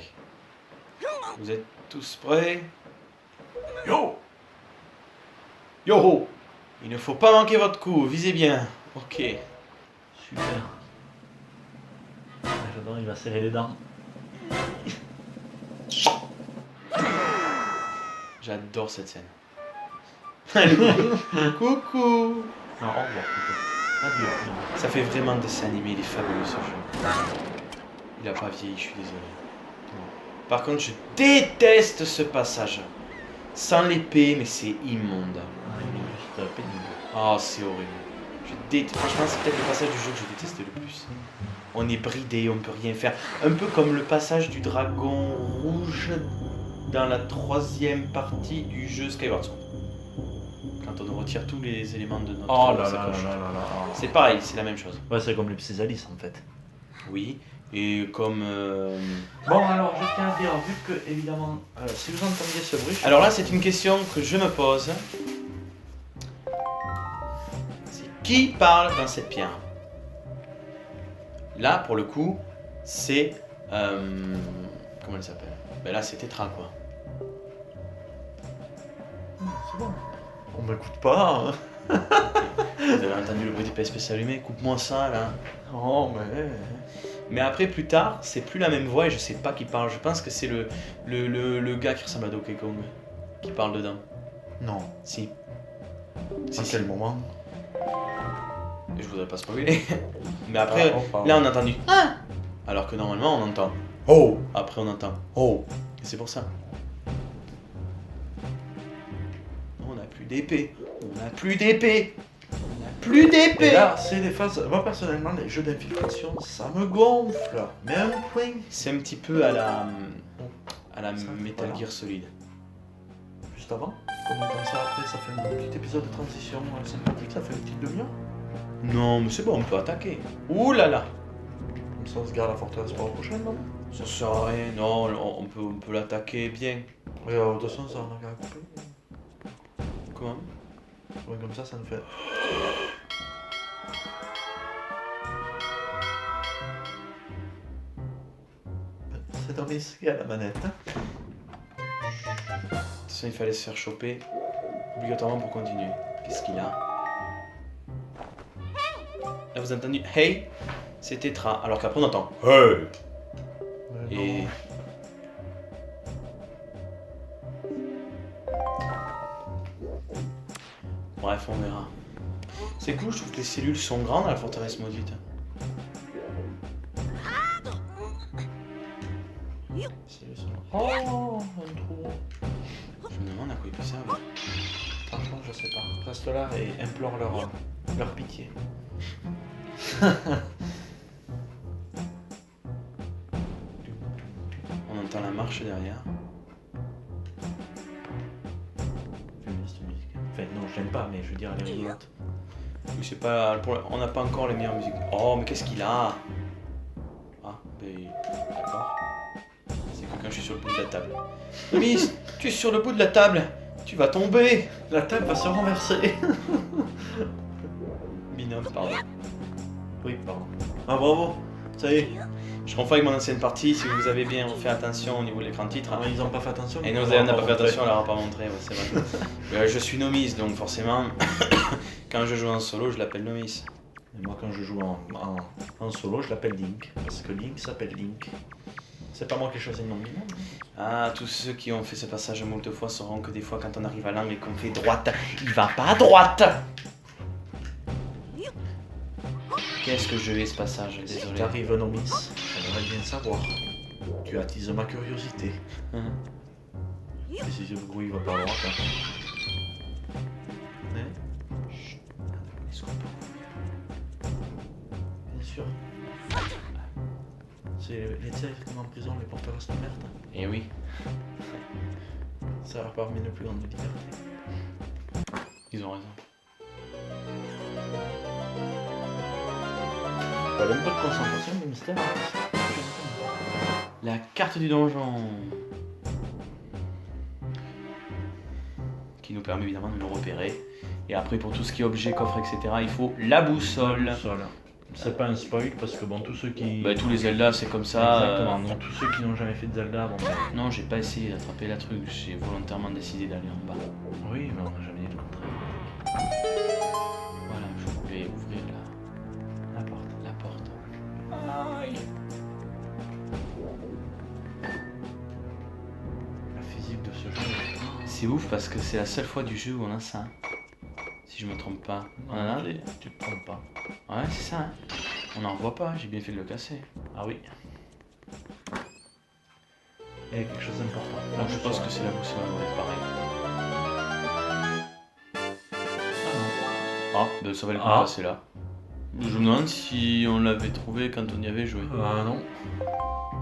Vous êtes tous prêts? Yo! Yo! Il ne faut pas manquer votre coup, visez bien. Ok. Super. J'adore, il va serrer les dents. J'adore cette scène. Coucou. Non, au revoir, plutôt. Adieu. Ça fait vraiment dessin animé, il est fabuleux ce jeu. Il a pas vieilli, je suis désolé. Par contre, je déteste ce passage. Sans l'épée, mais c'est immonde. Ah, il est juste pénible. Oh, c'est horrible. Franchement, c'est peut-être le passage du jeu que je déteste le plus. On est bridé, on peut rien faire. Un peu comme le passage du dragon rouge dans la 3e partie du jeu Skyward Sword. Quand on retire tous les éléments de notre Oh là là sacoche. là là là. C'est pareil, c'est la même chose. Ouais, c'est comme les petits Alice en fait. Oui, et comme... Bon, alors je tiens à dire, vu que évidemment, si vous entendiez ce bruit. Alors là, c'est une question que je me pose. C'est qui parle dans cette pierre? Là, pour le coup, c'est... comment elle s'appelle? Ben là, c'est Tetra, quoi. C'est bon. On m'écoute pas. Hein. Vous avez entendu le bruit des PSP s'allumer? Coupe-moi ça, là. Oh, mais. Mais après, plus tard, c'est plus la même voix et je sais pas qui parle. Je pense que c'est le gars qui ressemble à Donkey Kong qui parle dedans. Non. Si. À quel moment? Je voudrais pas spoiler. Mais après, là on a entendu ah, alors que normalement on entend oh. Après on entend oh. Et c'est pour ça. On n'a plus d'épée. On n'a plus d'épée. On n'a plus d'épée. Et là, c'est des phases. Moi personnellement, les jeux d'infiltration, ça me gonfle. Mais à un point. C'est un petit peu à la Ça, Metal voilà. Gear Solid. Juste avant. Comme ça, après, ça fait un petit épisode de transition sympathique. Ça fait une petite demi-heure. Non, mais c'est bon, on peut attaquer. Ouh là là. Comme ça, on se garde la forteresse pour la prochaine, non? Ça sert à rien. Non, on peut l'attaquer bien. Ouais, de toute façon, ça en a qu'à couper. Comment? Ouais, comme ça nous fait. C'est dans les à la manette. Hein. De toute façon, il fallait se faire choper obligatoirement pour continuer. Qu'est-ce qu'il a? Là, vous avez entendu hey, c'est Tetra. Alors qu'après, on entend hey. Et bref, on verra. C'est cool, je trouve que les cellules sont grandes à la forteresse maudite. Oh, un trou. Je me demande à quoi ils peuvent servir. Franchement, je sais pas. Reste là et implore leur pitié. On entend la marche derrière. J'aime bien cette musique. Enfin, non, je l'aime pas, mais je veux dire, elle est rigolote. Mais c'est pas. On n'a pas encore les meilleures musiques. Oh, mais qu'est-ce qu'il a? Ah, ben. D'accord. C'est que quand je suis sur le bout de la table. Mais tu es sur le bout de la table. Tu vas tomber. La table va se renverser. Binôme, pardon. Oui, pardon. Ah bravo, ça y est. Je confonds avec mon ancienne partie, si vous avez bien fait attention au niveau de l'écran titre. Ah, ils n'ont pas fait attention. Et nous, on n'a pas fait attention, on leur a pas montré, ouais, c'est vrai. Je suis novice, donc forcément, quand je joue en solo, je l'appelle novice. Et moi, quand je joue en solo, je l'appelle Link. Parce que Link s'appelle Link. C'est pas moi qui ai choisi le nom du nom. Ah, tous ceux qui ont fait ce passage moult fois sauront que des fois, quand on arrive à l'angle et qu'on fait droite, il va pas à droite. Qu'est-ce que je hais ce passage, Si désolé. t'arrives novice, j'aimerais bien savoir. Tu attises ma curiosité. Et si ce bruit va pas à droite, hein. Chut. Est-ce qu'on peut- Bien sûr. C'est les têtes comme en prison, les porteurs de merde. Eh oui. Ça leur permet une plus grande liberté. Ils ont raison. Voilà, un peu de concentration, du mystère. La carte du donjon. Qui nous permet évidemment de nous repérer. Et après, pour tout ce qui est objet, coffre, etc., il faut la boussole. C'est pas un spoil parce que bon, tous ceux qui. Bah, tous les Zelda, c'est comme ça. Exactement, donc tous ceux qui n'ont jamais fait de Zelda, bon. Non, j'ai pas essayé d'attraper la truc. J'ai volontairement décidé d'aller en bas. Oui, mais on n'a jamais dit le contraire. Voilà, je voulais ouvrir La porte. la porte. La physique de ce jeu. C'est ouf parce que c'est la seule fois du jeu où on a ça. Si je me trompe pas. On en a des... Tu te trompes pas. Ouais, c'est ça. Hein. On n'en voit pas, j'ai bien fait de le casser. Ah oui. Il y a quelque chose d'important. Donc je pense que c'est la boussole, on va être pareil. Ah, ben ça va le coup de Ah. passer là. Je me demande si on l'avait trouvé quand on y avait joué. Ah non.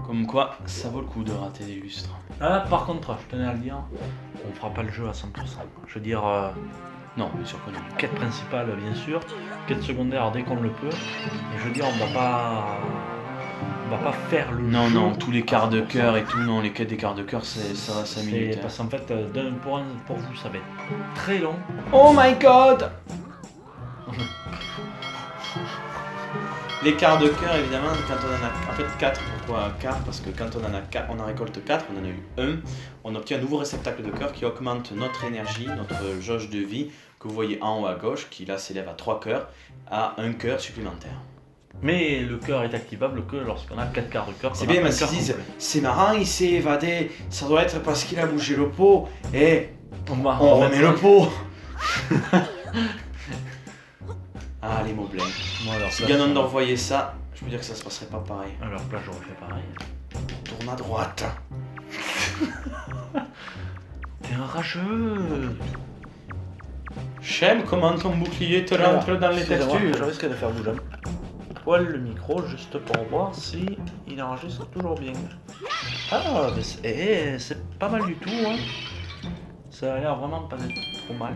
Comme quoi, ça vaut le coup de rater des lustres. Ah, par contre, je tenais à le dire, on fera pas le jeu à 100%. Je veux dire, Non, bien sûr que non. quête principale, bien sûr, quête secondaire dès qu'on le peut. Et je veux dire, on va pas faire le Non, jeu. non, tous les quarts de 100%. cœur et tout, non, les quêtes des quarts de cœur, ça va 5 C'est minutes. hein. parce qu'en fait, pour vous, ça va être très long. Oh my god! Les quarts de cœur, évidemment, quand on en a... En fait, 4, pourquoi 4? Parce que quand on en a 4, on en récolte 4, on en a eu 1, on obtient un nouveau réceptacle de cœur qui augmente notre énergie, notre jauge de vie, que vous voyez en haut à gauche, qui là s'élève à 3 cœurs, à 1 cœur supplémentaire. Mais le cœur est activable que lorsqu'on a 4 quarts de cœur. C'est qu'on a bien, un mais cœur ils disent, complet. c'est marrant, il s'est évadé, ça doit être parce qu'il a bougé le pot, et On on remet le pot. Ah, les mots blancs. Moi, alors, Si là, Ganon envoyait ça, je peux dire que ça se passerait pas pareil. alors là, j'aurais fait pareil. Tourne à droite. T'es un rageux. J'aime comment ton bouclier te rentre dans les Je textures. risque de faire bouger un poil le micro juste pour voir si il enregistre toujours bien. Ah, mais c'est pas mal du tout, hein. Ça a l'air vraiment pas d'être trop mal.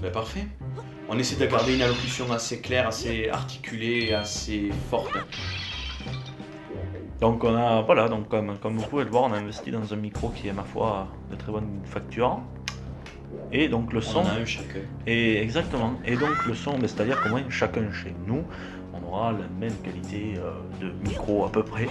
Ben parfait. On essaie de garder une allocution assez claire, assez articulée et assez forte. Donc on a, voilà, donc comme vous pouvez le voir, on a investi dans un micro qui est ma foi de très bonne facture. Et donc le On son, en a un chacun. et exactement, et donc le son, ben, c'est-à-dire qu'au moins chacun chez nous, on aura la même qualité de micro à peu près.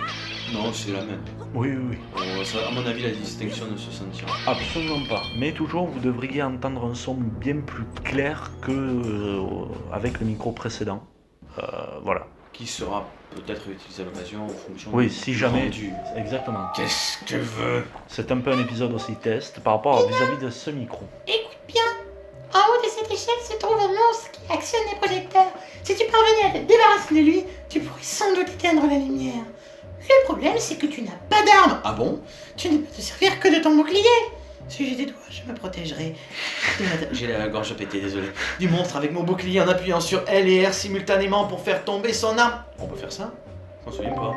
Non, c'est la même. Oui, oui, oui. Oh, ça, à mon avis, la distinction ne se sentira. Absolument pas. Mais toujours, vous devriez entendre un son bien plus clair que avec le micro précédent. Voilà. Qui sera peut-être utilisé à l'occasion en fonction Oui, du si jamais. rendu. Exactement. Qu'est-ce que veux? C'est un peu un épisode aussi test par rapport à vis-à-vis de ce micro. Écoute bien, en haut de cette échelle se trouve un monstre qui actionne les projecteurs. Si tu parvenais à te débarrasser de lui, tu pourrais sans doute éteindre la lumière. Le problème, c'est que tu n'as pas d'arme. Ah bon? Tu ne peux te servir que de ton bouclier. Si j'étais toi, je me protégerais. J'ai la gorge pétée, désolé. Du monstre avec mon bouclier en appuyant sur L et R simultanément pour faire tomber son arme. On peut faire ça? Je m'en souviens pas.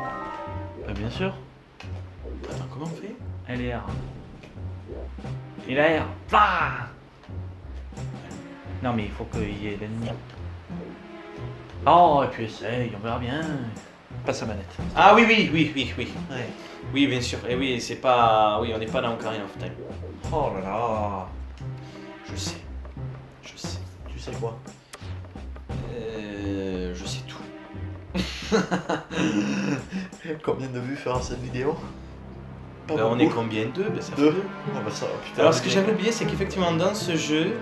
Bien sûr. Attends, comment on fait? LR. Et la R. Bah non mais il faut qu'il y ait l'ennemi. Oh, et puis essaye, on verra bien. Passe la manette. Ah oui, oui, oui, oui, oui. Ouais. Oui, bien sûr. Et oui, c'est pas... Oui, on n'est pas dans Ocarina of Time. Oh là là. Je sais. Tu sais quoi? Je sais tout. Combien de vues fera cette vidéo? Pas Ben, on beaucoup. est combien? 2? Ben, ça fait 2. 2. Ah bah ça, putain. Alors ce que j'avais oublié, c'est qu'effectivement dans ce jeu,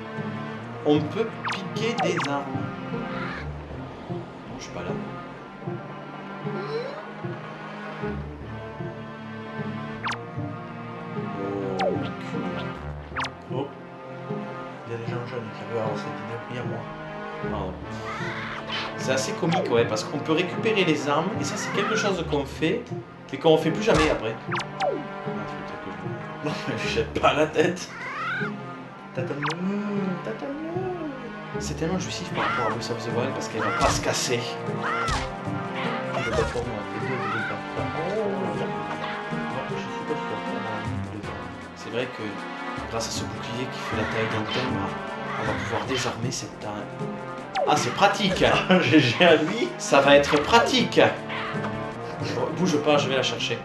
on peut piquer des armes. Non, je suis pas là. Oh. Il y a des gens jeunes qui regardent cette vidéo. Il y a moi. Pardon. C'est assez comique, ouais, parce qu'on peut récupérer les armes, et ça c'est quelque chose qu'on fait, et qu'on fait plus jamais après. Non mais je jette pas la tête. Tatane. C'est tellement jouissif par rapport à Breath of the Wild parce qu'elle va pas se casser. Je sais pas trop, on a fait 2 de dégâts. Oh. Je suis pas sûr qu'on a 2 dégâts. C'est vrai que grâce à ce bouclier qui fait la taille d'un timbre, on va pouvoir désarmer cette taille. Ah, c'est pratique. GG à lui. Ça va être pratique. Bouge pas, je vais la chercher.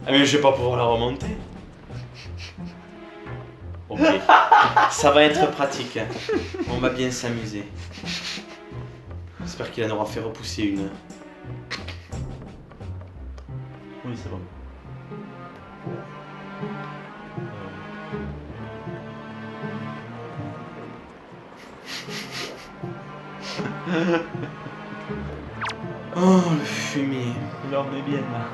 Ah mais je vais pas pouvoir la remonter. Ok. Ça va être pratique. On va bien s'amuser. J'espère qu'il en aura fait repousser une. Oui, c'est bon. Oh, le fumier. Il en est bien là.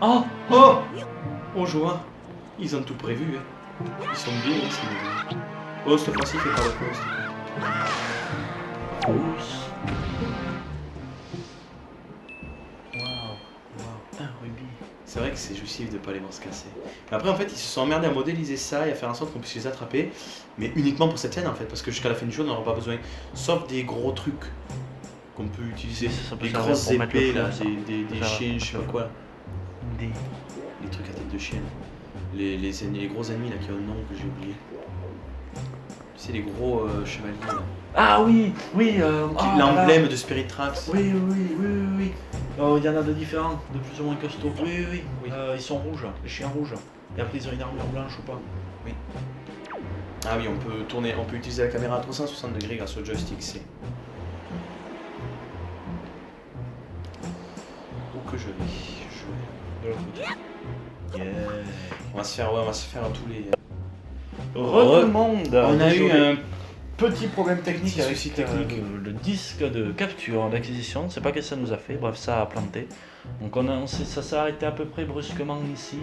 Oh, oh, oh, joie. Ils ont tout prévu. Hein. Ils sont bien, ces deux. Oh, cette fois-ci, fais pas le poste. Waouh, un rubis. C'est vrai que c'est jouissif de pas les voir se casser. Mais après, en fait, ils se sont emmerdés à modéliser ça et à faire en sorte qu'on puisse les attraper. Mais uniquement pour cette scène, en fait. Parce que jusqu'à la fin du jeu, on n'aura pas besoin. Sauf des gros trucs qu'on peut utiliser. Ça peut Des servir grosses pour mettre le épées, feu, là, ça. des Ça va. chiens, je sais pas quoi. Des... Les trucs à tête de chienne. Les gros ennemis, là, qui ont un nom que j'ai oublié. C'est les gros chevaliers, là. Ah oui, oui. L'emblème de Spirit Tracks. Oui. Oh, il y en a de différents, de plus ou moins costauds. Oui. Oui. Ils sont rouges, les chiens rouges. Et après ils ont une armure blanche ou pas? Ah oui, on peut tourner, on peut utiliser la caméra à 360 degrés grâce au joystick C. Où que je vais jouer. De l'autre côté. Yeah. On va se faire tous les. Re monde. On a eu Désolé. un Petit problème technique Petit avec souci technique. le disque de capture d'acquisition, je ne sais pas qu'est-ce que ça nous a fait, bref ça a planté. Donc ça s'est arrêté à peu près brusquement ici.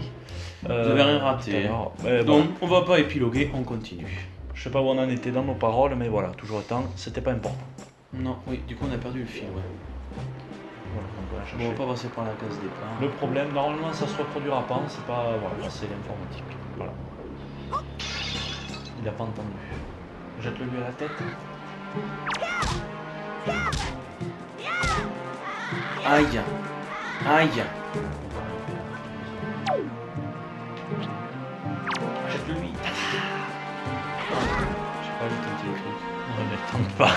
Vous avez rien raté. Donc Donc on va pas épiloguer, on continue. je sais pas où on en était dans nos paroles, mais voilà, toujours autant, c'était pas important. Non, oui, du coup on a perdu le fil, ouais. Voilà, on va la Bon, chercher. on va pas passer par la case départ. Le problème, normalement ça se reproduira pas, c'est pas. Voilà, c'est l'informatique. Voilà. Il a pas entendu. Jette-le lui à la tête. Aïe. Aïe. Jette-le lui. J'ai pas vu tenter les trucs. Non mais tente pas.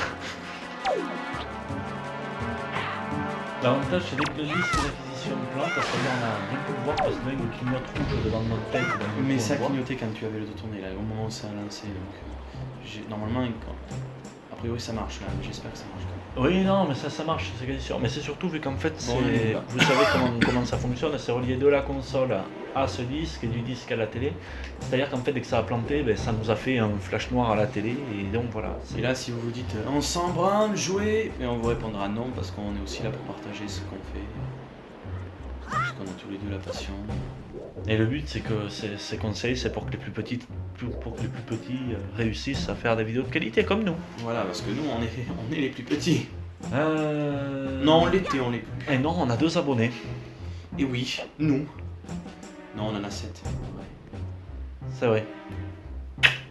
L'avantage c'est dès que le disque d'acquisition plante, ça veut dire on a rien pu voir parce que là il nous clignote rouge devant notre tête. donc du Mais coup, ça on voit. clignotait quand tu avais le dos tourné, là, au moment où ça a lancé. Donc, normalement, a priori ça marche, là, mais j'espère que ça marche quand même. Oui non mais ça marche, c'est quasi sûr. Mais c'est surtout vu qu'en fait Bon, on est là. vous savez comment ça fonctionne, c'est relié de la console à ce disque et du disque à la télé. C'est-à-dire qu'en fait dès que ça a planté, ben, ça nous a fait un flash noir à la télé et donc voilà. Et là, si vous vous dites on s'en branle, jouer, mais on vous répondra non parce qu'on est aussi là pour partager ce qu'on fait. Parce qu'on a tous les deux la passion. Et le but c'est que ces conseils c'est pour que les plus petits réussissent à faire des vidéos de qualité comme nous. Voilà, parce que nous, on est les plus petits. Non Non, on l'était, on l'est plus. Et non, on a 2 abonnés. Et oui, nous. Non, on en a 7. C'est vrai.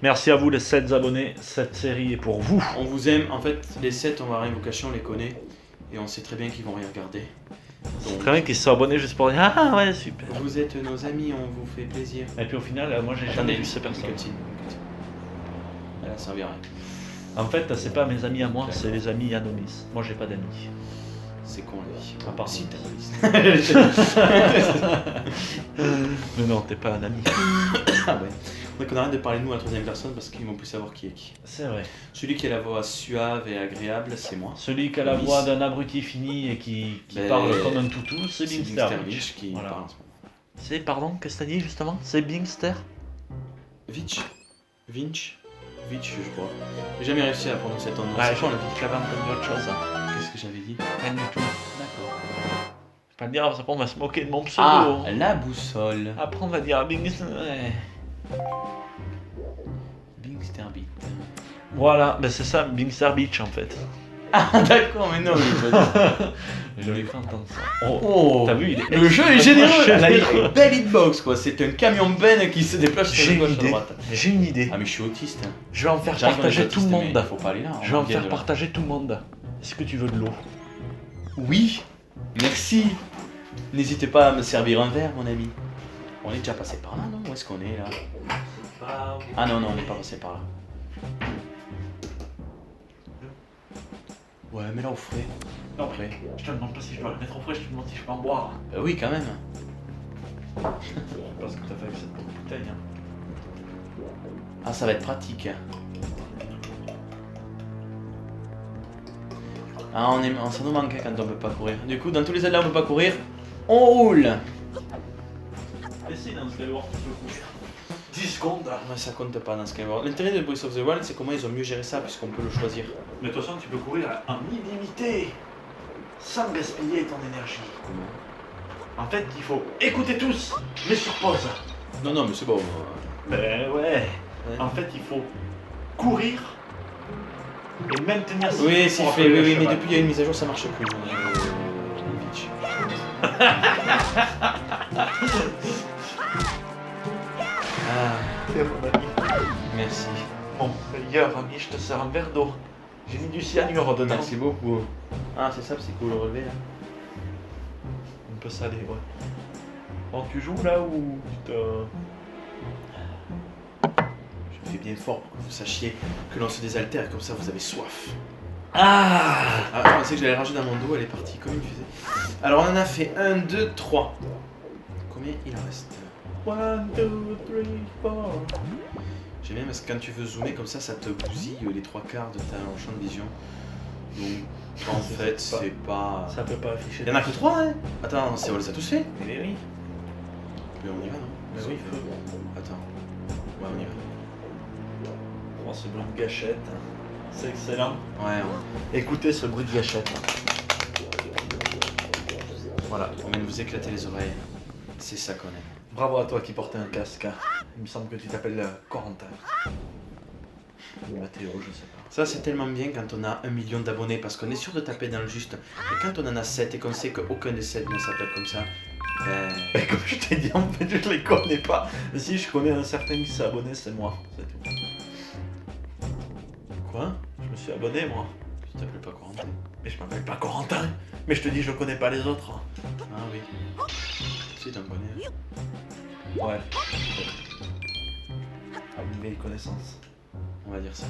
Merci à vous les 7 abonnés, cette série est pour vous. On vous aime, en fait, les 7, on va rien vous cacher, on les connaît. Et on sait très bien qu'ils vont rien regarder. Donc, Très bien qu'ils se soient abonnés juste pour dire ah ouais super. vous êtes nos amis, on vous fait plaisir. Et puis au final, moi j'ai jamais Attendez, vu ces personnes. Une cutscene. Elle a servi à rien. En fait, c'est pas mes amis à moi, c'est les amis Anomis. Moi j'ai pas d'amis. c'est con la vie. À part si, si terroriste. Mais non, t'es pas un ami. Ah ouais. Donc on arrête de parler de nous à la troisième personne parce qu'ils vont plus savoir qui est qui. C'est vrai. Celui qui a la voix suave et agréable, c'est moi. Celui qui a la Miss. voix d'un abruti fini et qui Ben, parle comme un toutou, c'est C'est Bingster. Bingster Vitch qui Voilà. parle en ce moment. C'est, pardon, qu'est-ce que t'as dit justement? C'est Bingster? Vitch. Vitch, je crois. J'ai jamais réussi à prononcer ton nom. Ouais, C'est je quoi, l'avais entendu autre chose. Qu'est-ce que j'avais dit? Rien du tout. D'accord. Pas dire, après on va se moquer de mon pseudo. Ah, la boussole. Après on va dire Bingster. Ouais. Bingster Beat. Voilà, ben c'est ça, Bingster Beach en fait. Ah d'accord, mais non, Je l'ai fait entendre ça. Oh, Oh, t'as vu, il est le jeu est généreux. extrêmement Là, il y généreux. a une belle hitbox quoi. C'est un camion Ben qui se déplace sur J'ai la une gauche à idée. droite. J'ai une idée. Ah mais je suis autiste. Hein. Je vais en faire J'arrive, on est partager tout le autiste, mais monde. Faut pas aller là. Je vais en vient faire de là. partager tout le monde. Est-ce que tu veux de l'eau? Oui. Merci. N'hésitez pas à me servir un verre, mon ami. On est déjà passé par là, non? Où est-ce qu'on est là? Ah non, non, on n'est pas passé par là. Ouais, mais là au frais. Non, Après. je te demande pas si je dois le mettre au frais, je te demande si je peux en boire. Oui, quand même. Je sais pas ce que t'as fait avec cette bouteille. Hein. Ah, ça va être pratique. Ah, ça nous manque quand on peut pas courir. Du coup, dans tous les Zelda, on peut pas courir. On roule. Essaye dans Skyward, tu peux courir. 10 secondes. Ouais, ça compte pas dans Skyward. L'intérêt de Breath of the Wild, c'est comment ils ont mieux géré ça, puisqu'on peut le choisir. Mais de toute façon, tu peux courir en illimité. Sans gaspiller ton énergie. En fait, il faut écouter tous, mais sur pause. Non, non, mais c'est bon. Ben ouais. En fait, il faut courir et maintenir ses Oui, pieds c'est pour fait, appeler oui, le oui, mais cheval. depuis il y a une mise à jour, ça marche plus. Vitch. Ah, C'est mon ami. merci. Mon meilleur ami, je te sers un verre d'eau. J'ai mis du cyanure dedans. Merci beaucoup. Ah, c'est ça, c'est cool le relevé là. Un peu salé, ouais. Bon, tu joues là ou tu te... Je fais bien fort pour que vous sachiez que l'on se désaltère, comme ça vous avez soif. Ah Ah, je pensais que j'allais ranger dans mon dos, elle est partie comme une fusée. Alors on en a fait 1, 2, 3. Combien il en reste? 1, 2, 3, 4. J'aime bien parce que quand tu veux zoomer comme ça te bousille les 3 quarts de ta champ de vision. Donc en fait c'est pas... Ça peut pas afficher. Il y en a que 3 hein. Attends, on les a tous fait. Mais oui. Mais on y va non? Mais oui, feu. Attends. Ouais on y va. Oh, ce bruit de gâchette. C'est excellent. Ouais, Écoutez ce bruit de gâchette. voilà, on vient de vous éclater les oreilles. C'est ça qu'on aime. Bravo à toi qui portais un casque. Il me semble que tu t'appelles Corentin. Ou Mathéo, je sais pas. Ça c'est tellement bien quand on a 1 million d'abonnés parce qu'on est sûr de taper dans le juste. Et quand on en a 7 et qu'on sait qu'aucun des 7 ne s'appelle comme ça, ben... Et comme je t'ai dit, en fait, je les connais pas. Mais si je connais un certain qui s'est abonné, c'est moi. C'est tout. Quoi? Je me suis abonné, moi. Tu t'appelles pas Corentin? Mais je m'appelle pas Corentin. Mais je te dis, je connais pas les autres. Ah oui. Si t'en connais. Ouais. Une vieille connaissance. On va dire ça.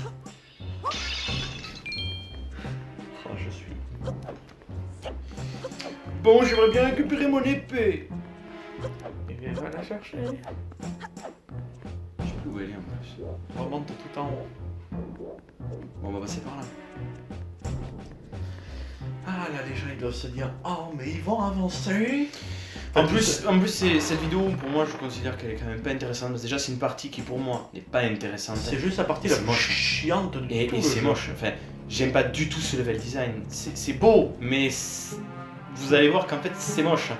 Oh, je suis. Bon, j'aimerais bien récupérer mon épée. Et bien, va la chercher. Je sais plus où elle est en plus. Remonte tout en haut. Bon, on va passer par là. Ah là, les gens ils doivent se dire, oh mais ils vont avancer. En plus, cette vidéo, pour moi, je considère qu'elle est quand même pas intéressante. Parce que déjà, c'est une partie qui, pour moi, n'est pas intéressante. C'est juste la partie la C'est plus moche. chiante de tout Et le c'est jeu. moche. Enfin, j'aime pas du tout ce level design. C'est beau, mais vous allez voir qu'en fait, c'est moche.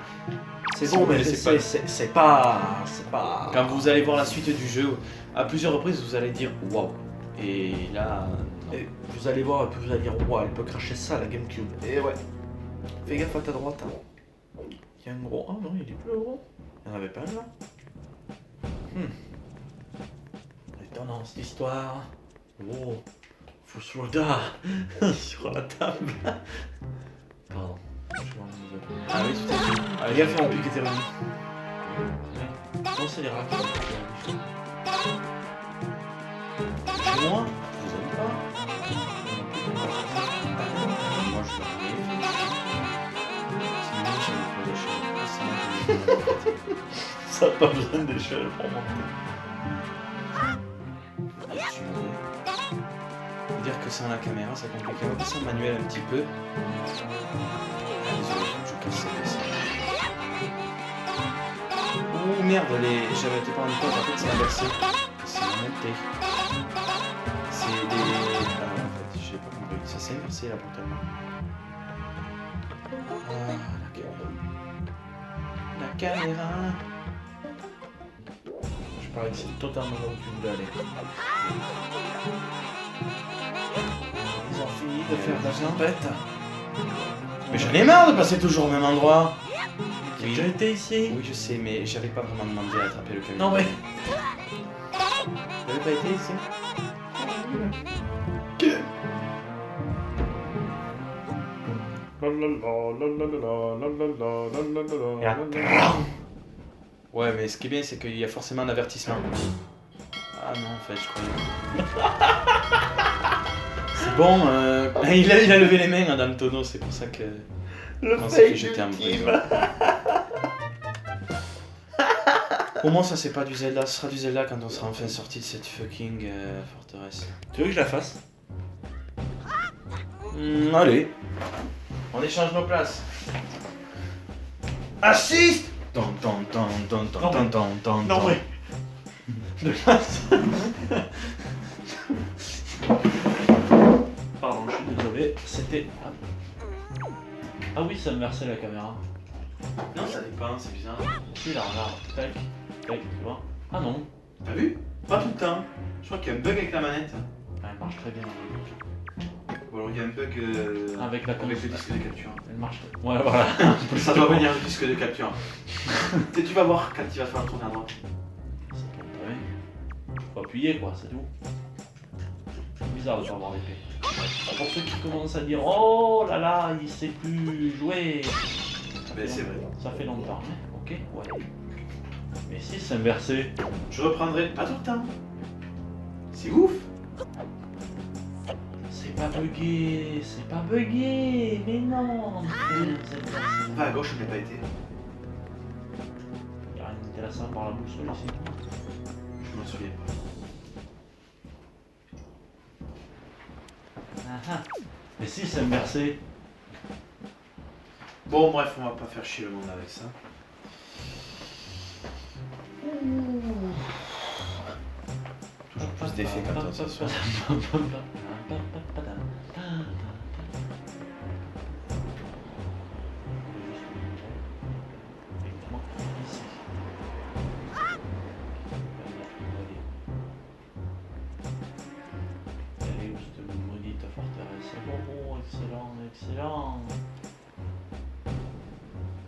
C'est Si bon, vous mais connaissez c'est pas... C'est pas... Quand vous allez voir la suite du jeu, à plusieurs reprises, vous allez dire waouh. Et là, non. Et vous allez voir, vous allez dire, wow, elle peut cracher ça, la Gamecube. Et ouais. Fais gaffe à ta droite. Hein. Il y a un gros... Oh non, il est plus gros. Il n'y en avait pas un là. Étonnant cette histoire. Oh, Fushroda sur la table. Pardon. Ah oui, tout à fait. Ah, les gars, fais mon pic était revenu. Non, c'est les rats qui sont revenus. Chez moi, vous aimez pas. Moi, je Ça n'a pas besoin d'échelle pour monter. Je suis mauvais. Faut dire que sans la caméra, ça complique. On va passer en manuel un petit peu. Désolé, je casse cette dessin. Oh merde, j'avais été pas rendu compte, en fait c'est inversé. C'est monté. C'est des... Ah ouais, en fait, j'ai pas compris. Ça s'est inversé là pourtant. Ah, la caméra. Je parie que c'est totalement là où tu voulais aller. Ils ont fini de faire de la tempête. Mais j'en ai marre de passer toujours au même endroit. J'ai déjà été ici. Oui, je sais, mais j'avais pas vraiment demandé à attraper le camion. Non mais... J'avais pas été ici. Ouais, mais ce qui est bien, c'est qu'il y a forcément un avertissement. Ah non, en fait, je croyais. C'est bon, il a levé les mains, Adam Tono, c'est pour ça que... Le on s'est fait fake jeter un ultime. bruit. Au moins, ça c'est pas du Zelda, ce sera du Zelda quand on sera enfin sorti de cette fucking forteresse. Tu veux que je la fasse? Allez. On échange nos places. Assiste. Non mais... De face. Pardon, je suis désolé, c'était... Ah oui, ça me versait la caméra. Non, ça dépend, c'est bizarre. Si, là, regarde. Tac, tac, tu vois. Ah non. T'as vu? Pas tout le temps. Je crois qu'il y a un bug avec la manette. Ah, elle marche très bien. Ou alors il y a un bug Avec la avec le console. disque de capture. Elle marche très bien. Ouais, voilà. Ça doit venir le disque de capture. Tu vas voir quand il va faire tourner à droite. Ça tourne très bien. Faut appuyer, quoi, c'est tout. C'est bizarre de pas avoir l'épée. Pour ceux qui commencent à dire « Oh là là, il sait plus jouer !» Mais c'est vrai. Ça fait longtemps, hein. Ok, ouais. Mais si, c'est inversé. Je reprendrai pas tout le temps. C'est ouf. C'est pas bugué, c'est pas bugué, mais non. Pas à gauche, je n'ai pas été. Il y a rien d'intéressant par la boussole ici. Je m'en souviens pas. Ah ah. Mais si, c'est inversé. Bon, bref, on va pas faire chier le monde avec ça. Toujours plus d'effets quand on s'assoit. Elle est où cette maudite forteresse? Oh, excellent, excellent.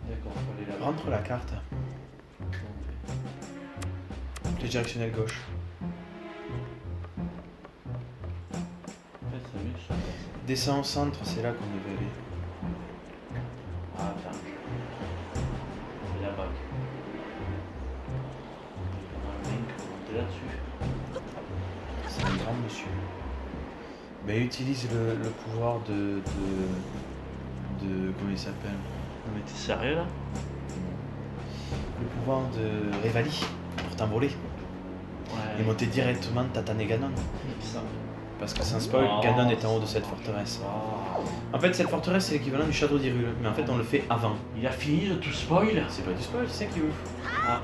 D'accord, faut aller là-bas. Rentre la carte. Flèche directionnelle gauche. En fait, c'est mieux que ça. Descends au centre, c'est là qu'on devait aller. Ah, attends. C'est là-bas. On a un link pour monter là-dessus. C'est un grand monsieur. Mais utilise le pouvoir de comment il s'appelle? Non mais t'es sérieux là? Le pouvoir de Revali pour t'envoler Ouais. et monter directement Tatane Ganon. Ça. Parce que sans spoil, Oh, Ganon est en haut de cette forteresse. Ah. En fait, cette forteresse c'est l'équivalent du château d'Hyrule, mais en fait on le fait avant. Il a fini de tout spoil. C'est pas du spoil, c'est ça qui est ouf. Ah.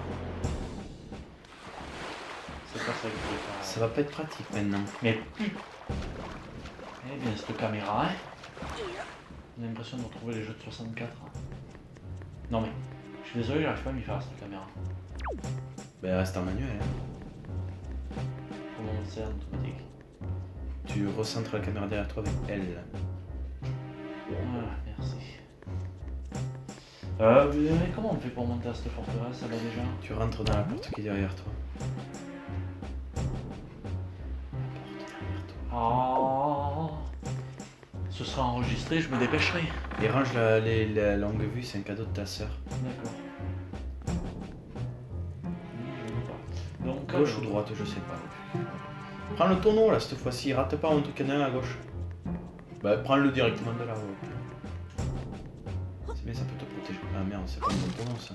C'est pas ça que je voulais faire. Ça va pas être pratique maintenant. Mais eh bien, cette caméra, hein. On a l'impression de retrouver les jeux de 64. Non mais, je suis désolé, j'arrive pas à m'y faire cette caméra. Ben reste en manuel. Hein. Comment c'est en automatique? Tu recentres la caméra derrière toi avec L. Voilà, merci. Mais comment on fait pour monter à cette forteresse là déjà? Tu rentres dans la porte qui est derrière toi. Ah. Ce sera enregistré, je me dépêcherai. Et range la longue vue, c'est un cadeau de ta sœur. D'accord. Donc, Gauche ou droite, je sais pas. Prends le tonneau là cette fois-ci, rate pas un truc qu'il y en a un à gauche. Bah prends-le directement de là. Ouais. C'est bien, ça peut te protéger. Ah merde, c'est pas un bon tonneau ça.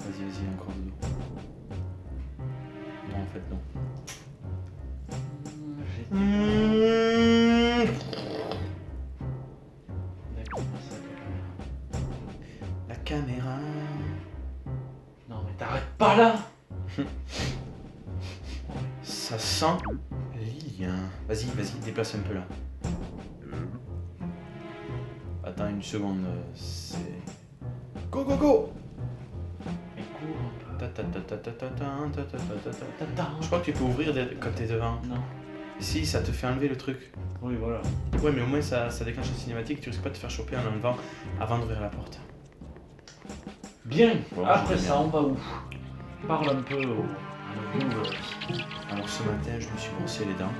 Vas-y, encore de dos. Non, en fait, non. La caméra. Non mais t'arrêtes pas là. Ça sent lien. Vas-y, déplace un peu là. Attends une seconde, c'est... Go Mais cours un peu. Je crois que tu peux ouvrir quand t'es devant. Non. Si, ça te fait enlever le truc. Oui voilà. Ouais, mais au moins ça déclenche la cinématique, tu risques pas de te faire choper en enlevant avant d'ouvrir la porte. Bien. Bon, Après je ça on va où? Parle un peu à nos viewers. Alors ce matin, je me suis brossé les dents.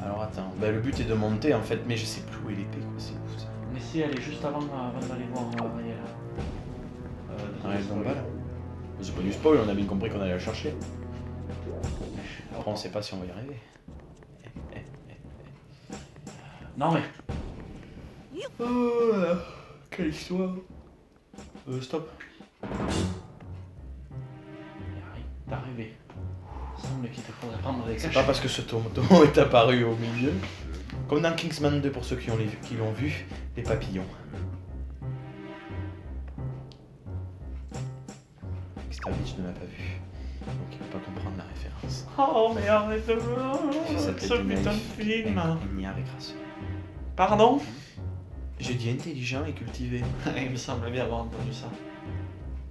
Alors attends, bah, le but est de monter en fait, mais je sais plus où est l'épée quoi, c'est ouf ça. Mais si elle est juste avant d'aller voir Ariel. Ariel Dombal. C'est pas du spoil, on a bien compris qu'on allait la chercher. Après on sait pas si on va y arriver. Non mais. Oh là, quelle histoire. Stop. T'es arrivé. Il semble qu'il te faudrait prendre des C'est cachets. pas parce que ce tomato est apparu au milieu. Comme dans Kingsman 2 pour ceux qui l'ont vu, les papillons. Extravich ne m'a pas vu, donc il ne peut pas comprendre la référence. Oh mais arrête de Il fait sa tête ce de putain de naïf, film. ignare et crasseux. Pardon? J'ai dit intelligent et cultivé. Il me semblait bien avoir entendu ça.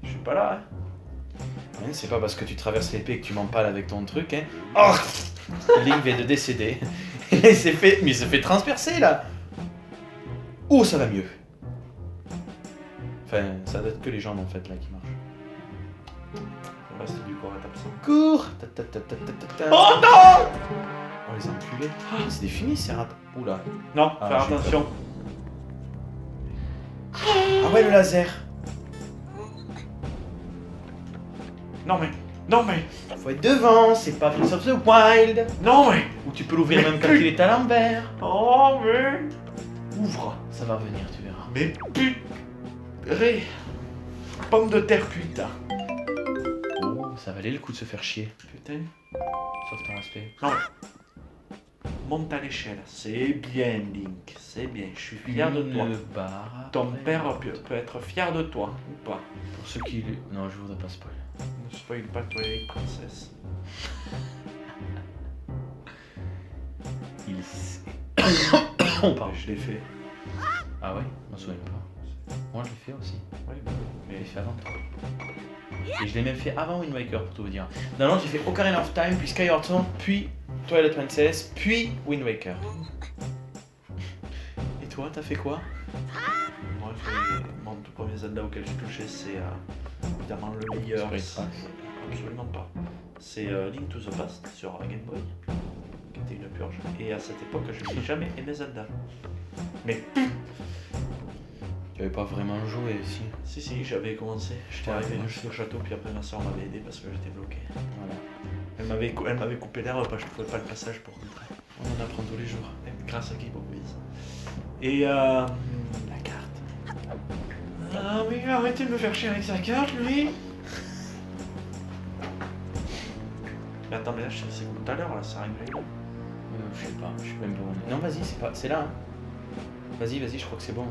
Je suis pas là, hein. Hein, c'est pas parce que tu traverses l'épée et que tu m'empales avec ton truc, hein. Oh, Link vient de décéder. Il s'est fait transpercer là. Oh, ça va mieux. Enfin, ça doit être que les jambes en fait là qui marchent. Le reste du corps est absent. Cours. Oh non! Oh les enculés. C'est des fumis ces rats. Oula. Non, Ah, faire j'ai attention. Ah ouais, le laser. Non mais, Faut être devant, c'est pas Breath of the Wild. non mais. Ou tu peux l'ouvrir Mais même quand il est à l'envers. Oh mais. Ouvre, ça va revenir, tu verras. Mais purée. Pomme de terre cuite. Oh, ça valait le coup de se faire chier. Putain. Sauf ton respect. Non. Monte à l'échelle. C'est bien, Link. C'est bien. Je suis fier de toi. Une barre Ton après père l'autre. peut être fier de toi, ou pas. Pour ceux qui... Non, je voudrais pas spoil. Ne spoil pas Twilight Princess. Il sait. On parle. Je l'ai fait. Ah ouais, je m'en souviens pas. Moi je l'ai fait aussi. Oui, Mais je l'ai fait avant toi. Et je l'ai même fait avant Wind Waker pour tout vous dire. Non, non, j'ai fait Ocarina of Time, puis Skyward Sword, puis Twilight Princess, puis Wind Waker. Et toi, t'as fait quoi? moi, mon tout premier Zelda auquel j'ai touché, c'est évidemment le meilleur. Spirit Tracks. Absolument pas. C'est Link to the Past sur Game Boy, qui était une purge. Et à cette époque, je n'ai jamais aimé Zelda. Mais Tu avais pas vraiment joué ici. si, j'avais commencé. J'étais arrivé jusqu'au château, puis après ma soeur m'avait aidé parce que j'étais bloqué. Voilà. Elle m'avait coupé l'herbe parce que je trouvais pas le passage pour rentrer. On en apprend tous les jours. Grâce à Keyboard Quiz. Et La carte. Ah oui, arrêtez de me faire chier avec sa carte, lui. Mais attends, mais là, c'est tout à l'heure, là, ça arrive là. Je sais pas, je suis même pas bon. Non, vas-y, c'est pas... c'est là. Hein. Vas-y, je crois que c'est bon.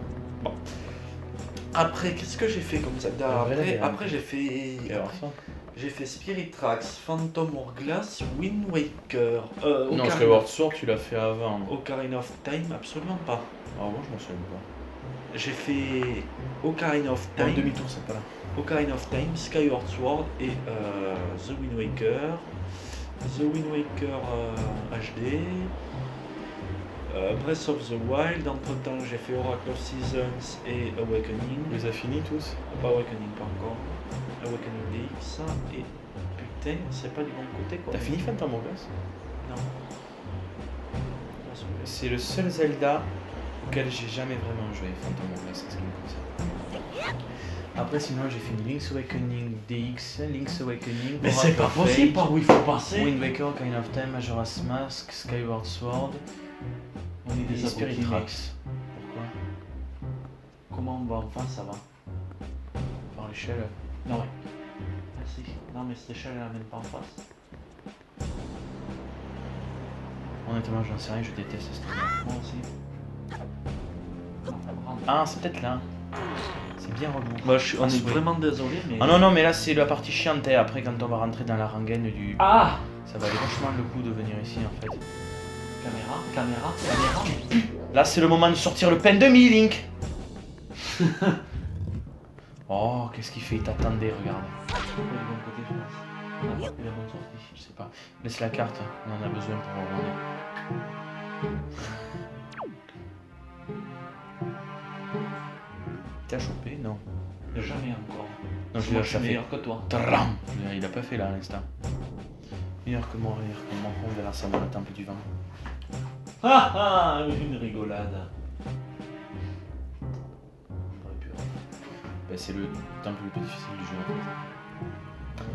Après, qu'est-ce que j'ai fait comme Zelda? Ouais, Après j'ai fait... Alors, ça. J'ai fait Spirit Tracks, Phantom Hourglass, Wind Waker. Non, Ocarina- Skyward Sword, tu l'as fait avant. Ocarina of Time, absolument pas. Alors moi, je m'en souviens pas. J'ai fait Ocarina of En Time, demi-tour, c'est pas là. Ocarina of Time, Skyward Sword et The Wind Waker. The Wind Waker HD. Breath of the Wild, entre temps j'ai fait Oracle of Seasons et Awakening. Tu les as finis tous? Pas Awakening, pas encore. Awakening DX et putain, c'est pas du bon côté quoi. T'as fini Phantom Hourglass? Non. C'est le seul Zelda auquel j'ai jamais vraiment joué, Phantom Hourglass, c'est ce qui me concerne. Après, sinon, j'ai fini Link's Awakening DX, Link's Awakening. Mais c'est Oracle pas of possible Fate, par où il faut passer. Wind Waker, Ocarina of Time, Majora's Mask, Skyward Sword. On est Et des Spirit abrutis, Tracks. mec. Pourquoi? Comment on va enfin ça va? Par l'échelle. Non ouais. Merci. Non mais cette échelle elle amène pas en face. Honnêtement, j'en sais rien, je déteste ce truc. Moi aussi. Ah, c'est peut-être là. C'est bien relou. On Ah, est oui. vraiment désolé mais. Ah non, non, mais là, c'est la partie chiante. Hein. Après, quand on va rentrer dans la rengaine du. Ah. Ça valait vachement le coup de venir ici, en fait. Caméra. Là, c'est le moment de sortir le pen de mi, Link. Oh, qu'est-ce qu'il fait? Il t'attendait, regarde. Du bon côté je pense. Ah, il a bonne sortie. Je sais pas. Laisse la carte, on en a besoin pour voir où on est. T'as chopé? Non. Jamais encore. Non, je Moi l'ai je suis fait. meilleur que toi. Tram. Il a pas fait là à l'instant. Meilleur que moi, on verra ça dans la temple du vent. Ah une rigolade. On aurait pu. Ben, c'est le temple le plus difficile du jeu en fait.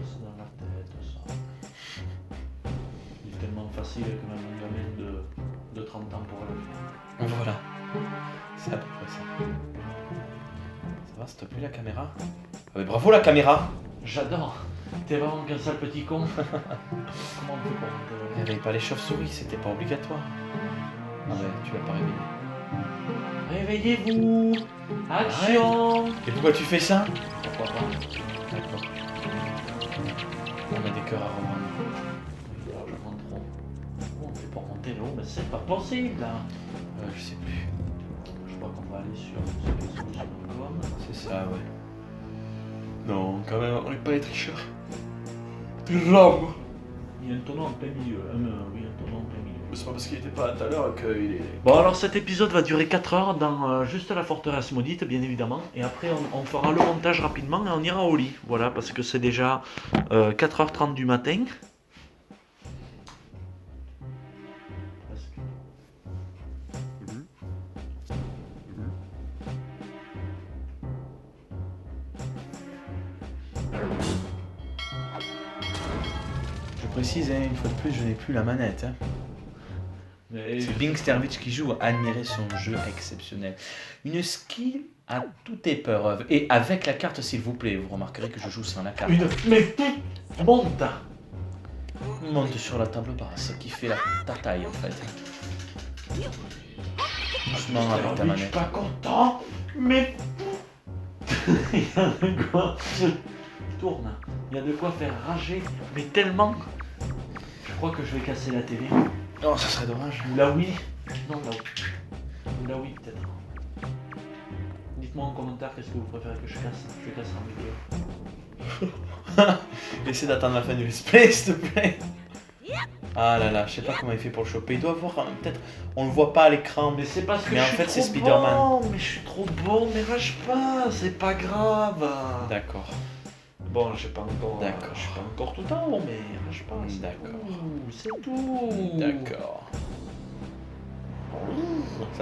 C'est dans la tête ça. Il est tellement facile que même un gamin de 30 ans pourrait le faire. Voilà. C'est à peu près ça. Ça va, s'il te plaît la caméra? Ah mais bravo la caméra! J'adore. T'es vraiment qu'un sale petit con. Comment on fait pour monter Réveille pas les chauves-souris, c'était pas obligatoire. Ah ben, tu l'as pas réveillé. Réveillez-vous. Action. Et pourquoi tu fais ça? Pourquoi pas? D'accord. On a des cœurs à revendre. Oui, largement trop. Comment on fait pour monter là-haut? Mais c'est pas possible là. Je sais plus. Je crois qu'on va aller sur solution.com. C'est ça, ouais. Non, quand même, on n'est pas les tricheurs. Rame! Il y a un tonneau en plein milieu. Oui, un tonneau en plein milieu. C'est pas parce qu'il était pas là tout à l'heure qu'il est. Bon alors cet épisode va durer 4 heures dans juste la forteresse maudite bien évidemment et après on fera le montage rapidement et on ira au lit, voilà parce que c'est déjà 4h30 du matin. Presque. Je précise, hein, une fois de plus, je n'ai plus la manette. Hein. Mais C'est Bing Stervich qui joue à admirer son jeu exceptionnel. Une skill à toute épreuve. Et avec la carte, s'il vous plaît. Vous remarquerez que je joue sans la carte. Mais monte. Monte sur la table basse qui fait ta taille en fait. Doucement avec ta Je suis manette. pas content, mais il y a de quoi. Tourne. Il y a de quoi faire rager, mais tellement. Je crois que je vais casser la télé. Oh, ça serait dommage. Ou la Wii. Non, la Wii. Ou la Wii peut-être. Dites-moi en commentaire qu'est-ce que vous préférez que je casse. Je vais casser en vidéo. Essaie d'attendre la fin du let's play, s'il te plaît. Ah là là, je sais pas comment il fait pour le choper. Il doit voir, peut-être, on le voit pas à l'écran, Mais c'est parce que Mais je en suis fait, trop c'est Spider-Man. bon. Mais je suis trop bon, mais rage pas, c'est pas grave. D'accord. Bon, j'ai pas encore. D'accord. Je suis pas encore tout en haut, mais rage pas. C'est D'accord. tout, c'est tout. D'accord.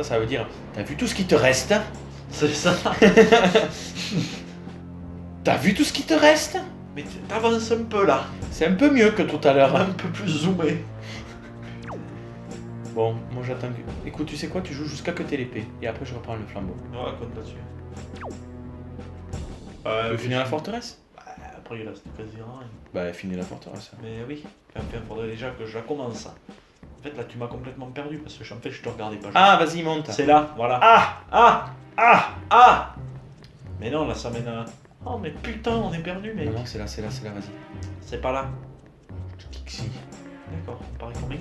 Ça veut dire, t'as vu tout ce qui te reste? C'est ça. T'as vu tout ce qui te reste? Mais t'avances un peu là. C'est un peu mieux que tout à l'heure. Un peu plus zoomé. Bon, moi j'attends que... Écoute, tu sais quoi? Tu joues jusqu'à que t'aies l'épée. Et après je reprends le flambeau. Ouais, compte là-dessus. Tu veux finir la forteresse? Après, il reste quasiment rien. Bah, finis la forteresse. Mais oui, enfin, faudrait déjà que je la commence. En fait, là, tu m'as complètement perdu parce que en fait, je te regardais pas jouer. Ah, vas-y, monte. C'est là, voilà. Ah! Ah! Ah! Ah! Mais non, là, ça mène à... Oh mais putain, on est perdu mec. Non, c'est là, vas-y. C'est pas là. Je clique ici. D'accord, on parie combien?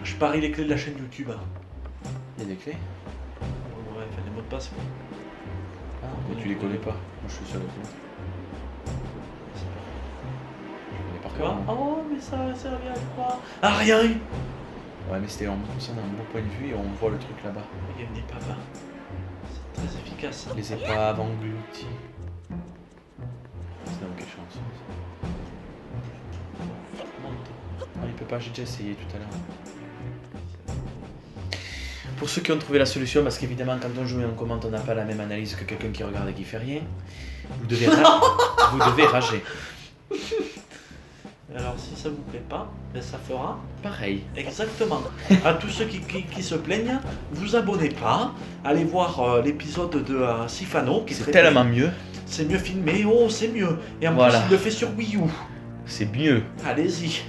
Je parie les clés de la chaîne YouTube. Il y a des clés? Ouais, enfin des mots de passe. Quoi. Ah, mais tu les connais pas. Moi, je suis sur le coup. Je connais par cœur. Quoi? Hein. Oh mais ça va servir à quoi? Ah rien. Ouais, mais c'était en ça, on a un bon point de vue et on voit le truc là-bas. Il y a une épave. C'est très efficace. Hein. Les épaves englouties. C'est donc quelle chance. Monte. Ah, il peut pas, j'ai déjà essayé tout à l'heure. Pour ceux qui ont trouvé la solution, parce qu'évidemment quand on joue et on commente, on n'a pas la même analyse que quelqu'un qui regarde et qui fait rien, vous devez, vous devez rager. Alors si ça vous plaît pas, ben ça fera Pareil. exactement. À tous ceux qui se plaignent, vous abonnez pas, allez voir l'épisode de Sifano qui C'est serait tellement mieux. C'est mieux filmé, oh c'est mieux. Et en Voilà. plus il le fait sur Wii U. C'est mieux. Allez-y.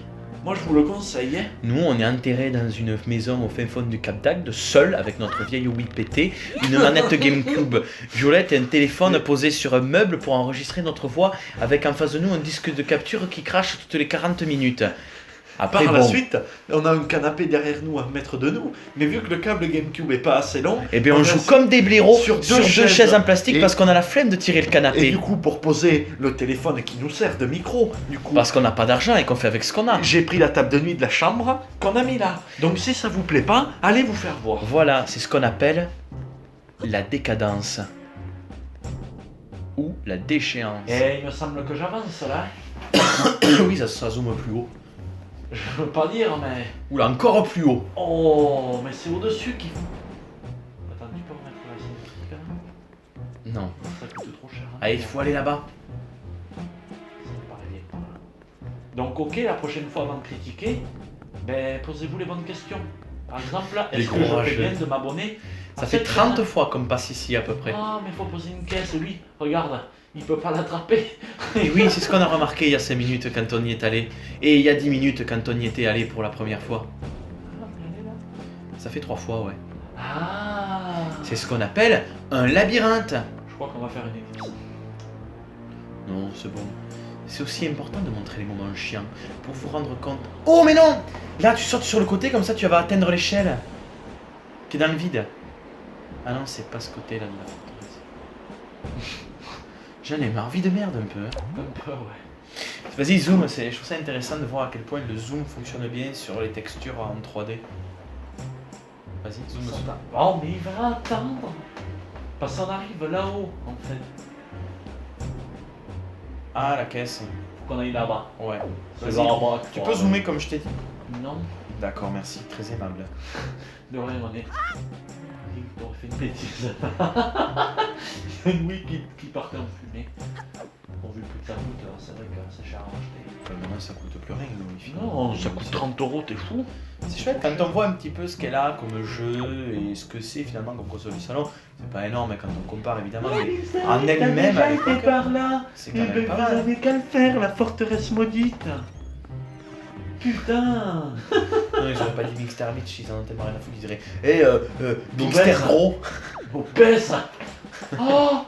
Moi je vous le conseille. Hein. Nous, on est enterrés dans une maison au fin fond du Cap d'Agde, seul avec notre vieille Wii pété, une manette GameCube violette et un téléphone posé sur un meuble pour enregistrer notre voix, avec en face de nous un disque de capture qui crache toutes les 40 minutes. Après, Par la bon, suite, on a un canapé derrière nous à 1 mètre de nous, mais vu que le câble GameCube est pas assez long, eh bien, on a joue assis comme des blaireaux sur sur deux deux chaises. chaises en plastique Et- parce qu'on a la flemme de tirer le et canapé. du coup pour poser le téléphone qui nous sert de micro, du coup Parce qu'on n'a pas d'argent et qu'on fait avec ce qu'on a. j'ai pris la table de nuit de la chambre qu'on a mis là. Donc si ça vous plaît pas, allez vous faire voir. Voilà, c'est ce qu'on appelle la décadence. Ou la déchéance. Et il me semble que j'avance là. Oui, ça zoome plus haut. Je veux pas dire mais... Oula, encore plus haut. Oh, mais c'est au-dessus qu'il faut... Attends, tu peux remettre la cinématique là? Non. Ça coûte trop cher. Hein. Allez, il faut aller là-bas. C'est pas arrivé par là. Donc ok, la prochaine fois avant de critiquer, ben posez-vous les bonnes questions. Par exemple, Les est-ce que gros je fais rageux. bien de m'abonner Ça à fait cette 30 chaîne? fois qu'on passe ici à peu près. Ah, mais faut poser une caisse, oui. Regarde, il peut pas l'attraper. Et oui, c'est ce qu'on a remarqué il y a 5 minutes quand on y est allé. Et il y a 10 minutes quand on y était allé pour la première fois. Ah, regardez là. Ça fait 3 fois, ouais. Ah. C'est ce qu'on appelle un labyrinthe. Je crois qu'on va faire une ellipse. Non, c'est bon. C'est aussi important de montrer les moments chiants pour vous rendre compte. Oh, mais non! Là, tu sautes sur le côté, comme ça tu vas atteindre l'échelle. Qui est dans le vide. Ah non, c'est pas ce côté-là de la forteresse. J'en ai marre, vie de merde un peu. Hein. Un peu, ouais. Vas-y, zoom, je trouve ça intéressant de voir à quel point le zoom fonctionne bien sur les textures en 3D. Vas-y, zoom. Ça t'a- Oh, mais il va attendre. Parce qu'on arrive là-haut, en fait. Ah, la caisse. Faut qu'on aille là-bas. Ouais. C'est Vas-y. là-bas qu'il Tu faut peux aller. zoomer comme je t'ai dit. Non, D'accord, merci, très aimable. de rien, on est. T'aurais fait une bêtise. Une Wii qui partait en fumée. Bon, vu le prix que ça coûte, c'est vrai que c'est cher à acheter. Maintenant, ça coûte plus rien, le Wi-Fi. Non, ça coûte 30 €, t'es fou. C'est chouette quand on voit un petit peu ce qu'elle a comme jeu et ce que c'est finalement comme console du salon. C'est pas énorme mais quand on compare évidemment. Mais en elle-même, à l'époque, par là. c'est quand même pas mal. avez qu'à le faire, la forteresse maudite. Putain. Non, ils auraient pas dit Bigster Beach, ils en ont tellement rien à foutre, ils diraient Bigster Gros. Au baisse. Oh.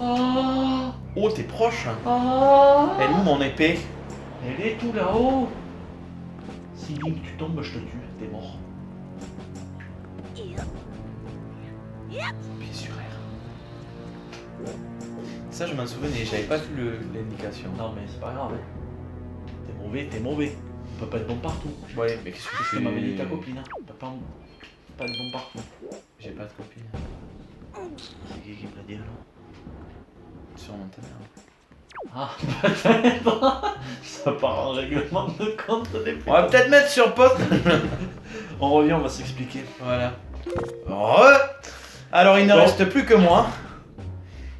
Oh. Oh, t'es proche. Hein. Oh. Elle est où mon épée? Elle est tout là-haut. Si Link tu tombes, je te tue, t'es mort. Pied sur R. Ça, je m'en souvenais, j'avais pas vu l'indication. Non mais c'est pas grave. Hein. T'es mauvais. On peut pas être bon partout. Ouais, mais qu'est-ce que C'est tu m'avait dit ta copine. Hein. On peut pas être bon partout. J'ai pas de copine. C'est qui me l'a dit alors? Sûrement ta mère. Ah, peut-être. Ça part en règlement de compte des On va peut-être mettre sur pote. On revient, on va s'expliquer. Voilà. Alors il ne Bon. reste plus que moi.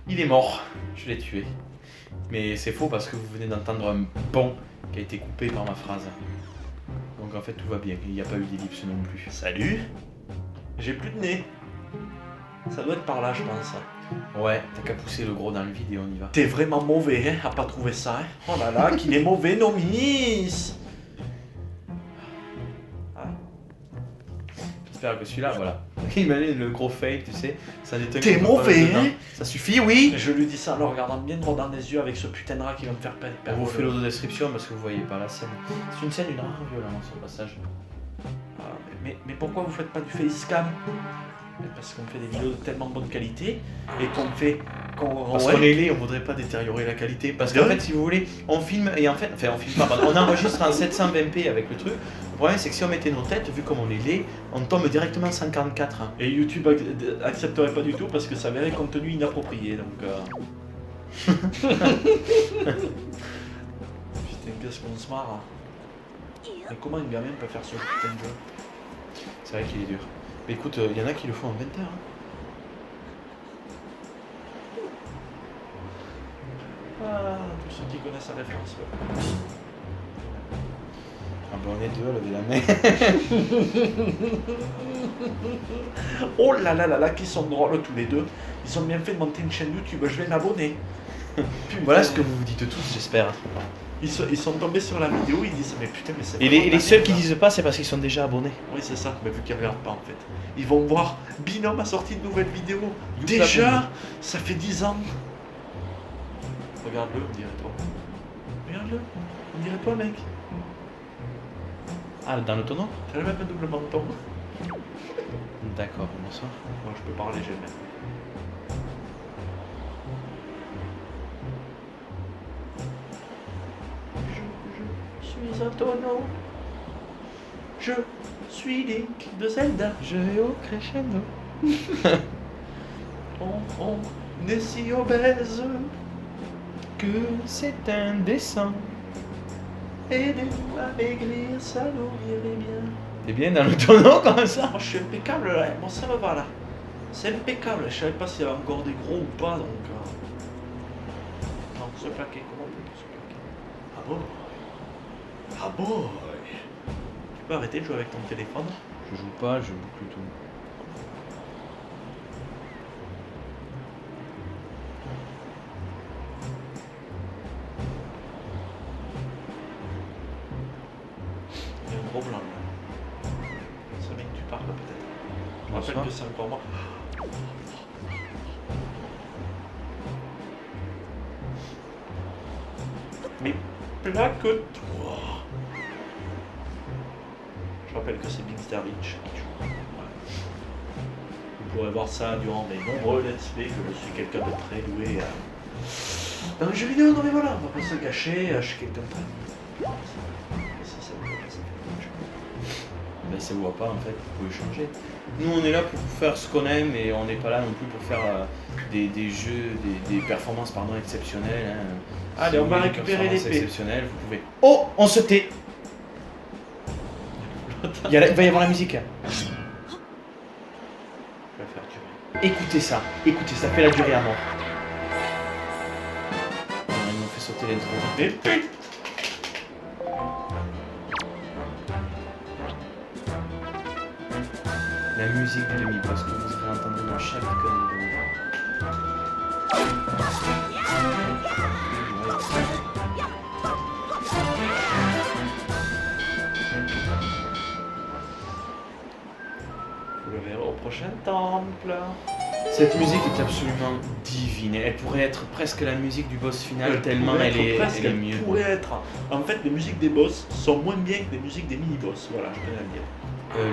Il est mort. Je l'ai tué. Mais c'est faux parce que vous venez d'entendre un bon qui a été coupé par ma phrase. Donc en fait tout va bien. Il n'y a pas eu d'ellipse non plus. Salut. J'ai plus de nez. Ça doit être par là, je pense. Ouais, t'as qu'à pousser le gros dans le vide et on y va. T'es vraiment mauvais, hein, à pas trouver ça. Hein. Oh là là, qu'il est mauvais, Nomis. J'espère que celui-là, voilà. Imagine le gros fake, tu sais. Ça détonne. T'es mauvais, hein. Ça suffit, oui. Je lui dis ça en le regardant bien droit dans les yeux avec ce putain de rat qui va me faire perdre. On vous fait l'autodescription parce que vous voyez pas la scène. C'est une scène d'une rare violence au passage. Ah, mais pourquoi vous faites pas du facecam? Parce qu'on fait des vidéos de tellement bonne qualité et qu'on fait. Parce qu'on est laid, on voudrait pas détériorer la qualité. Parce qu'en fait, si vous voulez, on filme et en fait, enfin on filme pas, pardon, on enregistre en 720p avec le truc. Le problème c'est que si on mettait nos têtes, vu comme on est laid, on tombe directement en 144. Et YouTube accepterait pas du tout parce que ça verrait contenu inapproprié donc. Putain, qu'est-ce qu'on se marre. Mais comment un gamin peut faire ce putain de jeu? C'est vrai qu'il est dur. Mais écoute, il y en a qui le font en 20 heures. Hein. Ah, tous ceux qui connaissent la référence. Ouais. Ah ben on est deux à lever la main. Oh là là là là, qui sont drôles tous les deux. Ils ont bien fait de monter une chaîne YouTube, je vais m'abonner. Voilà ce que vous vous dites tous, j'espère. Ils sont tombés sur la vidéo, ils disent mais putain mais c'est... Et les seuls qui disent pas, c'est parce qu'ils sont déjà abonnés. Oui c'est ça, mais vu qu'ils regardent pas en fait. Ils vont voir, Binôme a sorti une nouvelle vidéo. D'où Déjà, ça fait 10 ans. Regarde-le, on dirait toi. Regarde-le, on dirait toi mec. Ah, dans le tonneau? T'as le même double menton. D'accord, bonsoir. Moi je peux parler, j'ai le même. Je suis un tonneau. Je suis Link de Zelda. Je vais au crescendo. On est si obèse Que c'est indécent. Aidez-nous à maigrir, ça nous irait bien. T'es bien dans le tonneau comme ça? Moi je suis impeccable là, bon ça me va là. C'est impeccable, je savais pas s'il y avait encore des gros ou pas donc. Non, se plaquer, comment on peut se plaquer? Ah bon? Ah bon? Tu peux arrêter de jouer avec ton téléphone? Je joue pas, je boucle tout. Il y a un gros blanc là. Ça vient que tu parles peut-être. Je me rappelle Bonsoir. que c'est encore moi. Mais plaque-toi. Je rappelle que c'est Bingster Beach qui joue. Ouais. Vous pourrez voir ça durant mes nombreux let's play que je suis quelqu'un de très doué dans les jeux vidéo. Non mais voilà, on va pas se cacher, je suis quelqu'un de très... Si ça vous plaît, ça fait quelque chose. Ben ça vous voit pas en fait, vous pouvez changer. Nous on est là pour faire ce qu'on aime et on n'est pas là non plus pour faire des jeux, des performances pardon, exceptionnelles. Hein. Allez, Si on vous va voulez des récupérer performances l'épée. exceptionnelles, vous pouvez. Oh, on se tait. Il va y avoir la musique. Je vais faire tuer. Écoutez ça, fait la durée à mort. Ils m'ont fait sauter l'intro. La musique du demi-boss que vous aurez entendu dans chaque conne de Vous le verrez au prochain temple. Cette musique est absolument divine. Elle pourrait être presque la musique du boss final tellement pourrait elle être est, presque, elle est mieux. Elle pourrait être. En fait, les musiques des boss sont moins bien que les musiques des mini-boss. Voilà, je tenais à le dire.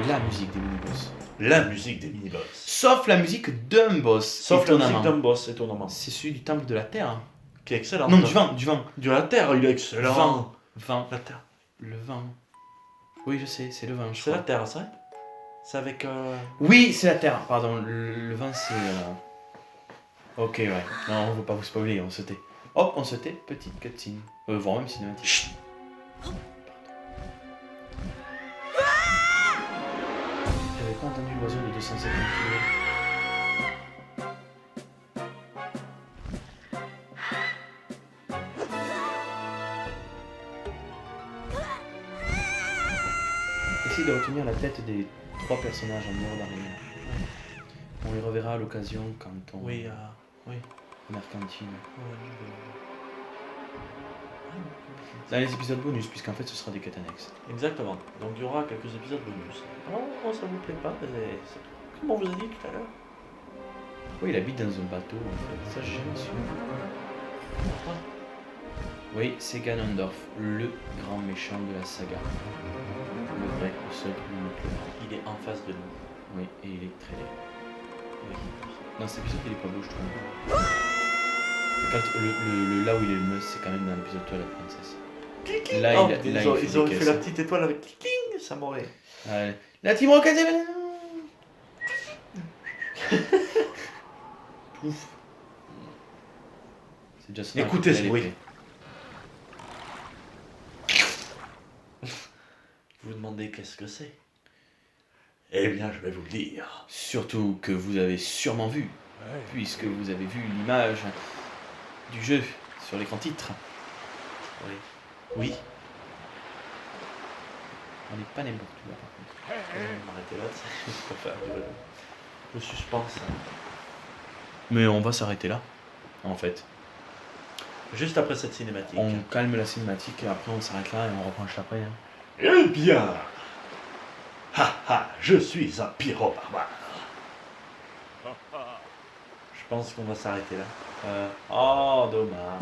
La musique des mini-boss. La musique des mini-boss. Sauf la musique d'un boss. Sauf la étonnamment. musique d'un boss, étonnamment. C'est celui du temple de la terre. Qui est excellent. Non, du vent, du vent. De la terre, il est excellent. Vent. La terre. Le vent. Oui, je sais, c'est le vent, je C'est la crois. terre, ça. C'est avec. Oui, c'est la terre. Pardon, le vent, c'est... Ok, ouais. Non, on veut pas vous spoiler, on se tait. Hop, on se tait, petite cutscene. Voire même cinématique. Chut. J'avais pas entendu l'oiseau de 250 kg. Essayez de retenir la tête des 3 personnages en dehors d'Arena. On les reverra à l'occasion quand on... Oui. Mercantile. dans les épisodes bonus, puisqu'en fait ce sera des quêtes annexes. Exactement. Donc il y aura quelques épisodes bonus. Oh, ça vous plaît pas comme on vous a dit tout à l'heure. Oui, il habite dans un bateau, en fait. Ça, j'ai jamais su. Oui, c'est Ganondorf, le grand méchant de la saga. Le vrai, le seul, l'unique. Il est en face de nous. Oui, et il est très laid. Oui. Dans cet épisode, il est pas beau, je trouve. Là où il est le meuse, c'est quand même dans l'épisode de la princesse. Clic, Là, oh, il ils ont des fait caisses. la petite étoile avec clic, ça m'aurait. Allez. La team Rocket Pouf. C'est déjà ça. Écoutez ce bruit. Vous vous demandez qu'est-ce que c'est? Eh bien, je vais vous le dire. Surtout que vous avez sûrement vu, puisque vous avez vu l'image du jeu sur l'écran titre. Oui. Oui. On n'est pas n'importe où là par contre. Arrêtez là, c'est pas faire le suspense. Mais on va s'arrêter là, en fait. Juste après cette cinématique. On calme la cinématique et après on s'arrête là et on reprend juste après. Hein. Eh bien, je suis un pyro barbare. Je pense qu'on va s'arrêter là. Oh, dommage.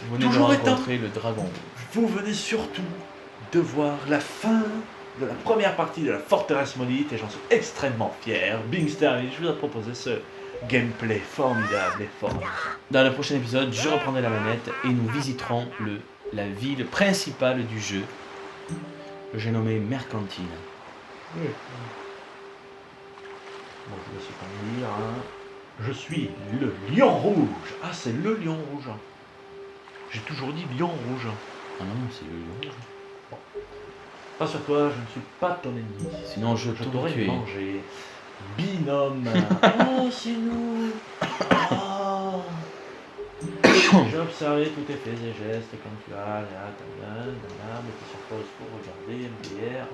Vous venez Toujours de étant- rencontrer le dragon. Vous venez surtout de voir la fin de la première partie de la forteresse maudite et j'en suis extrêmement fier. Bingstar, je vous ai proposé ce gameplay formidable et fort. Dans le prochain épisode, je reprendrai la manette et nous visiterons la ville principale du jeu. J'ai nommé Mercantile. Oui. Bon, je ne sais pas le lire. Hein. Je suis le lion rouge. Ah, c'est le lion rouge. J'ai toujours dit lion rouge. Ah non, c'est le lion. Rassure-toi, je ne suis pas ton ennemi. Sinon, je t'aurais tué. mangé. Binôme. Oh, c'est nous. Oh. J'ai observé tous tes faits et gestes comme tu as là, mettez sur pause pour regarder MDR.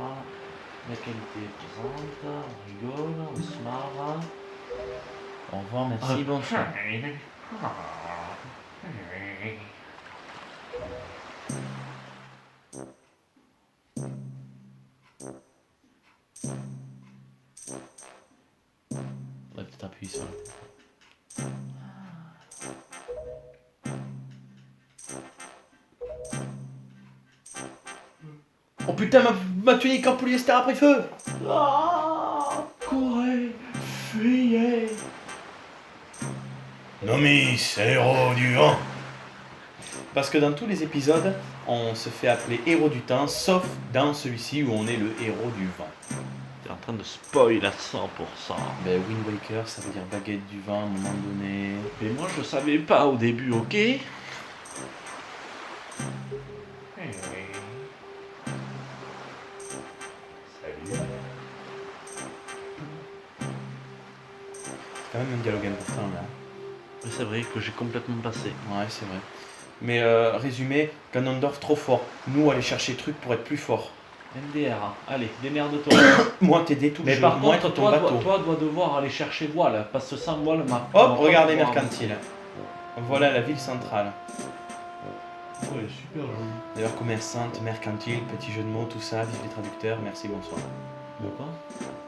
La qualité est présente, on rigole, on se marre. Au revoir, merci, bonsoir. On va peut-être appuyer sur la... Oh putain, ma tunique en polyester a pris feu! Ah, courez, fuyez. Nomis, héros du vent. Parce que dans tous les épisodes, on se fait appeler héros du temps, sauf dans celui-ci où on est le héros du vent. T'es en train de spoil à 100%. Ben, Wind Waker, ça veut dire baguette du vent à un moment donné. Mais moi je savais pas au début, ok? Salut. C'est quand même un dialogue important là. Mais c'est vrai que j'ai complètement passé. Ouais, c'est vrai. Mais résumé, Ganondorf trop fort. Nous, aller chercher trucs pour être plus fort. MDR, hein. Allez, démerde-toi. Moi, t'aider tout le Mais jeu. par Moi, contre, être ton bateau. toi dois devoir aller chercher voile, parce que sans voile, Hop, regardez Mercantile. Voilà la ville centrale. Ouais, super joli. D'ailleurs, commerçante, mercantile, petit jeu de mots, tout ça, vive les traducteurs, merci, bonsoir. Pourquoi?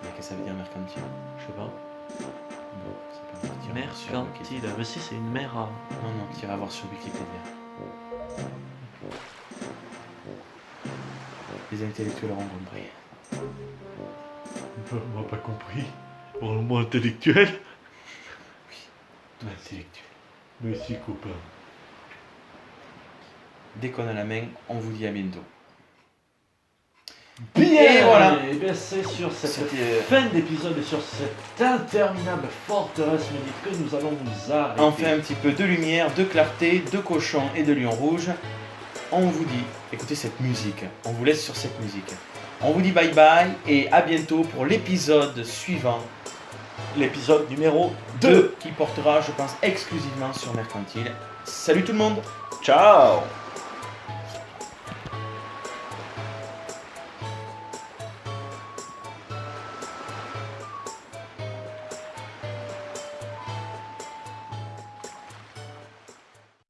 Mais qu'est-ce que ça veut dire mercantile? Je sais pas. Bon, c'est pas dire sur Mercantile. Mais si, c'est une mer. Hein. Non, non, tu iras voir sur Wikipédia. Les intellectuels auront compris. On n'a pas compris. Pour le mot intellectuel. Intellectuel. Merci, copain. Dès qu'on a la main, on vous dit à bientôt. Bien, Et voilà. Et bien c'est sur cette C'était- fin d'épisode et sur cette interminable forteresse maudite que nous allons nous arrêter. On fait un petit peu de lumière, de clarté, de cochon et de lion rouge. On vous dit, écoutez cette musique, on vous laisse sur cette musique. On vous dit bye bye et à bientôt pour l'épisode suivant, l'épisode numéro 2. 2, qui portera, je pense, exclusivement sur Mercantile. Salut tout le monde! Ciao.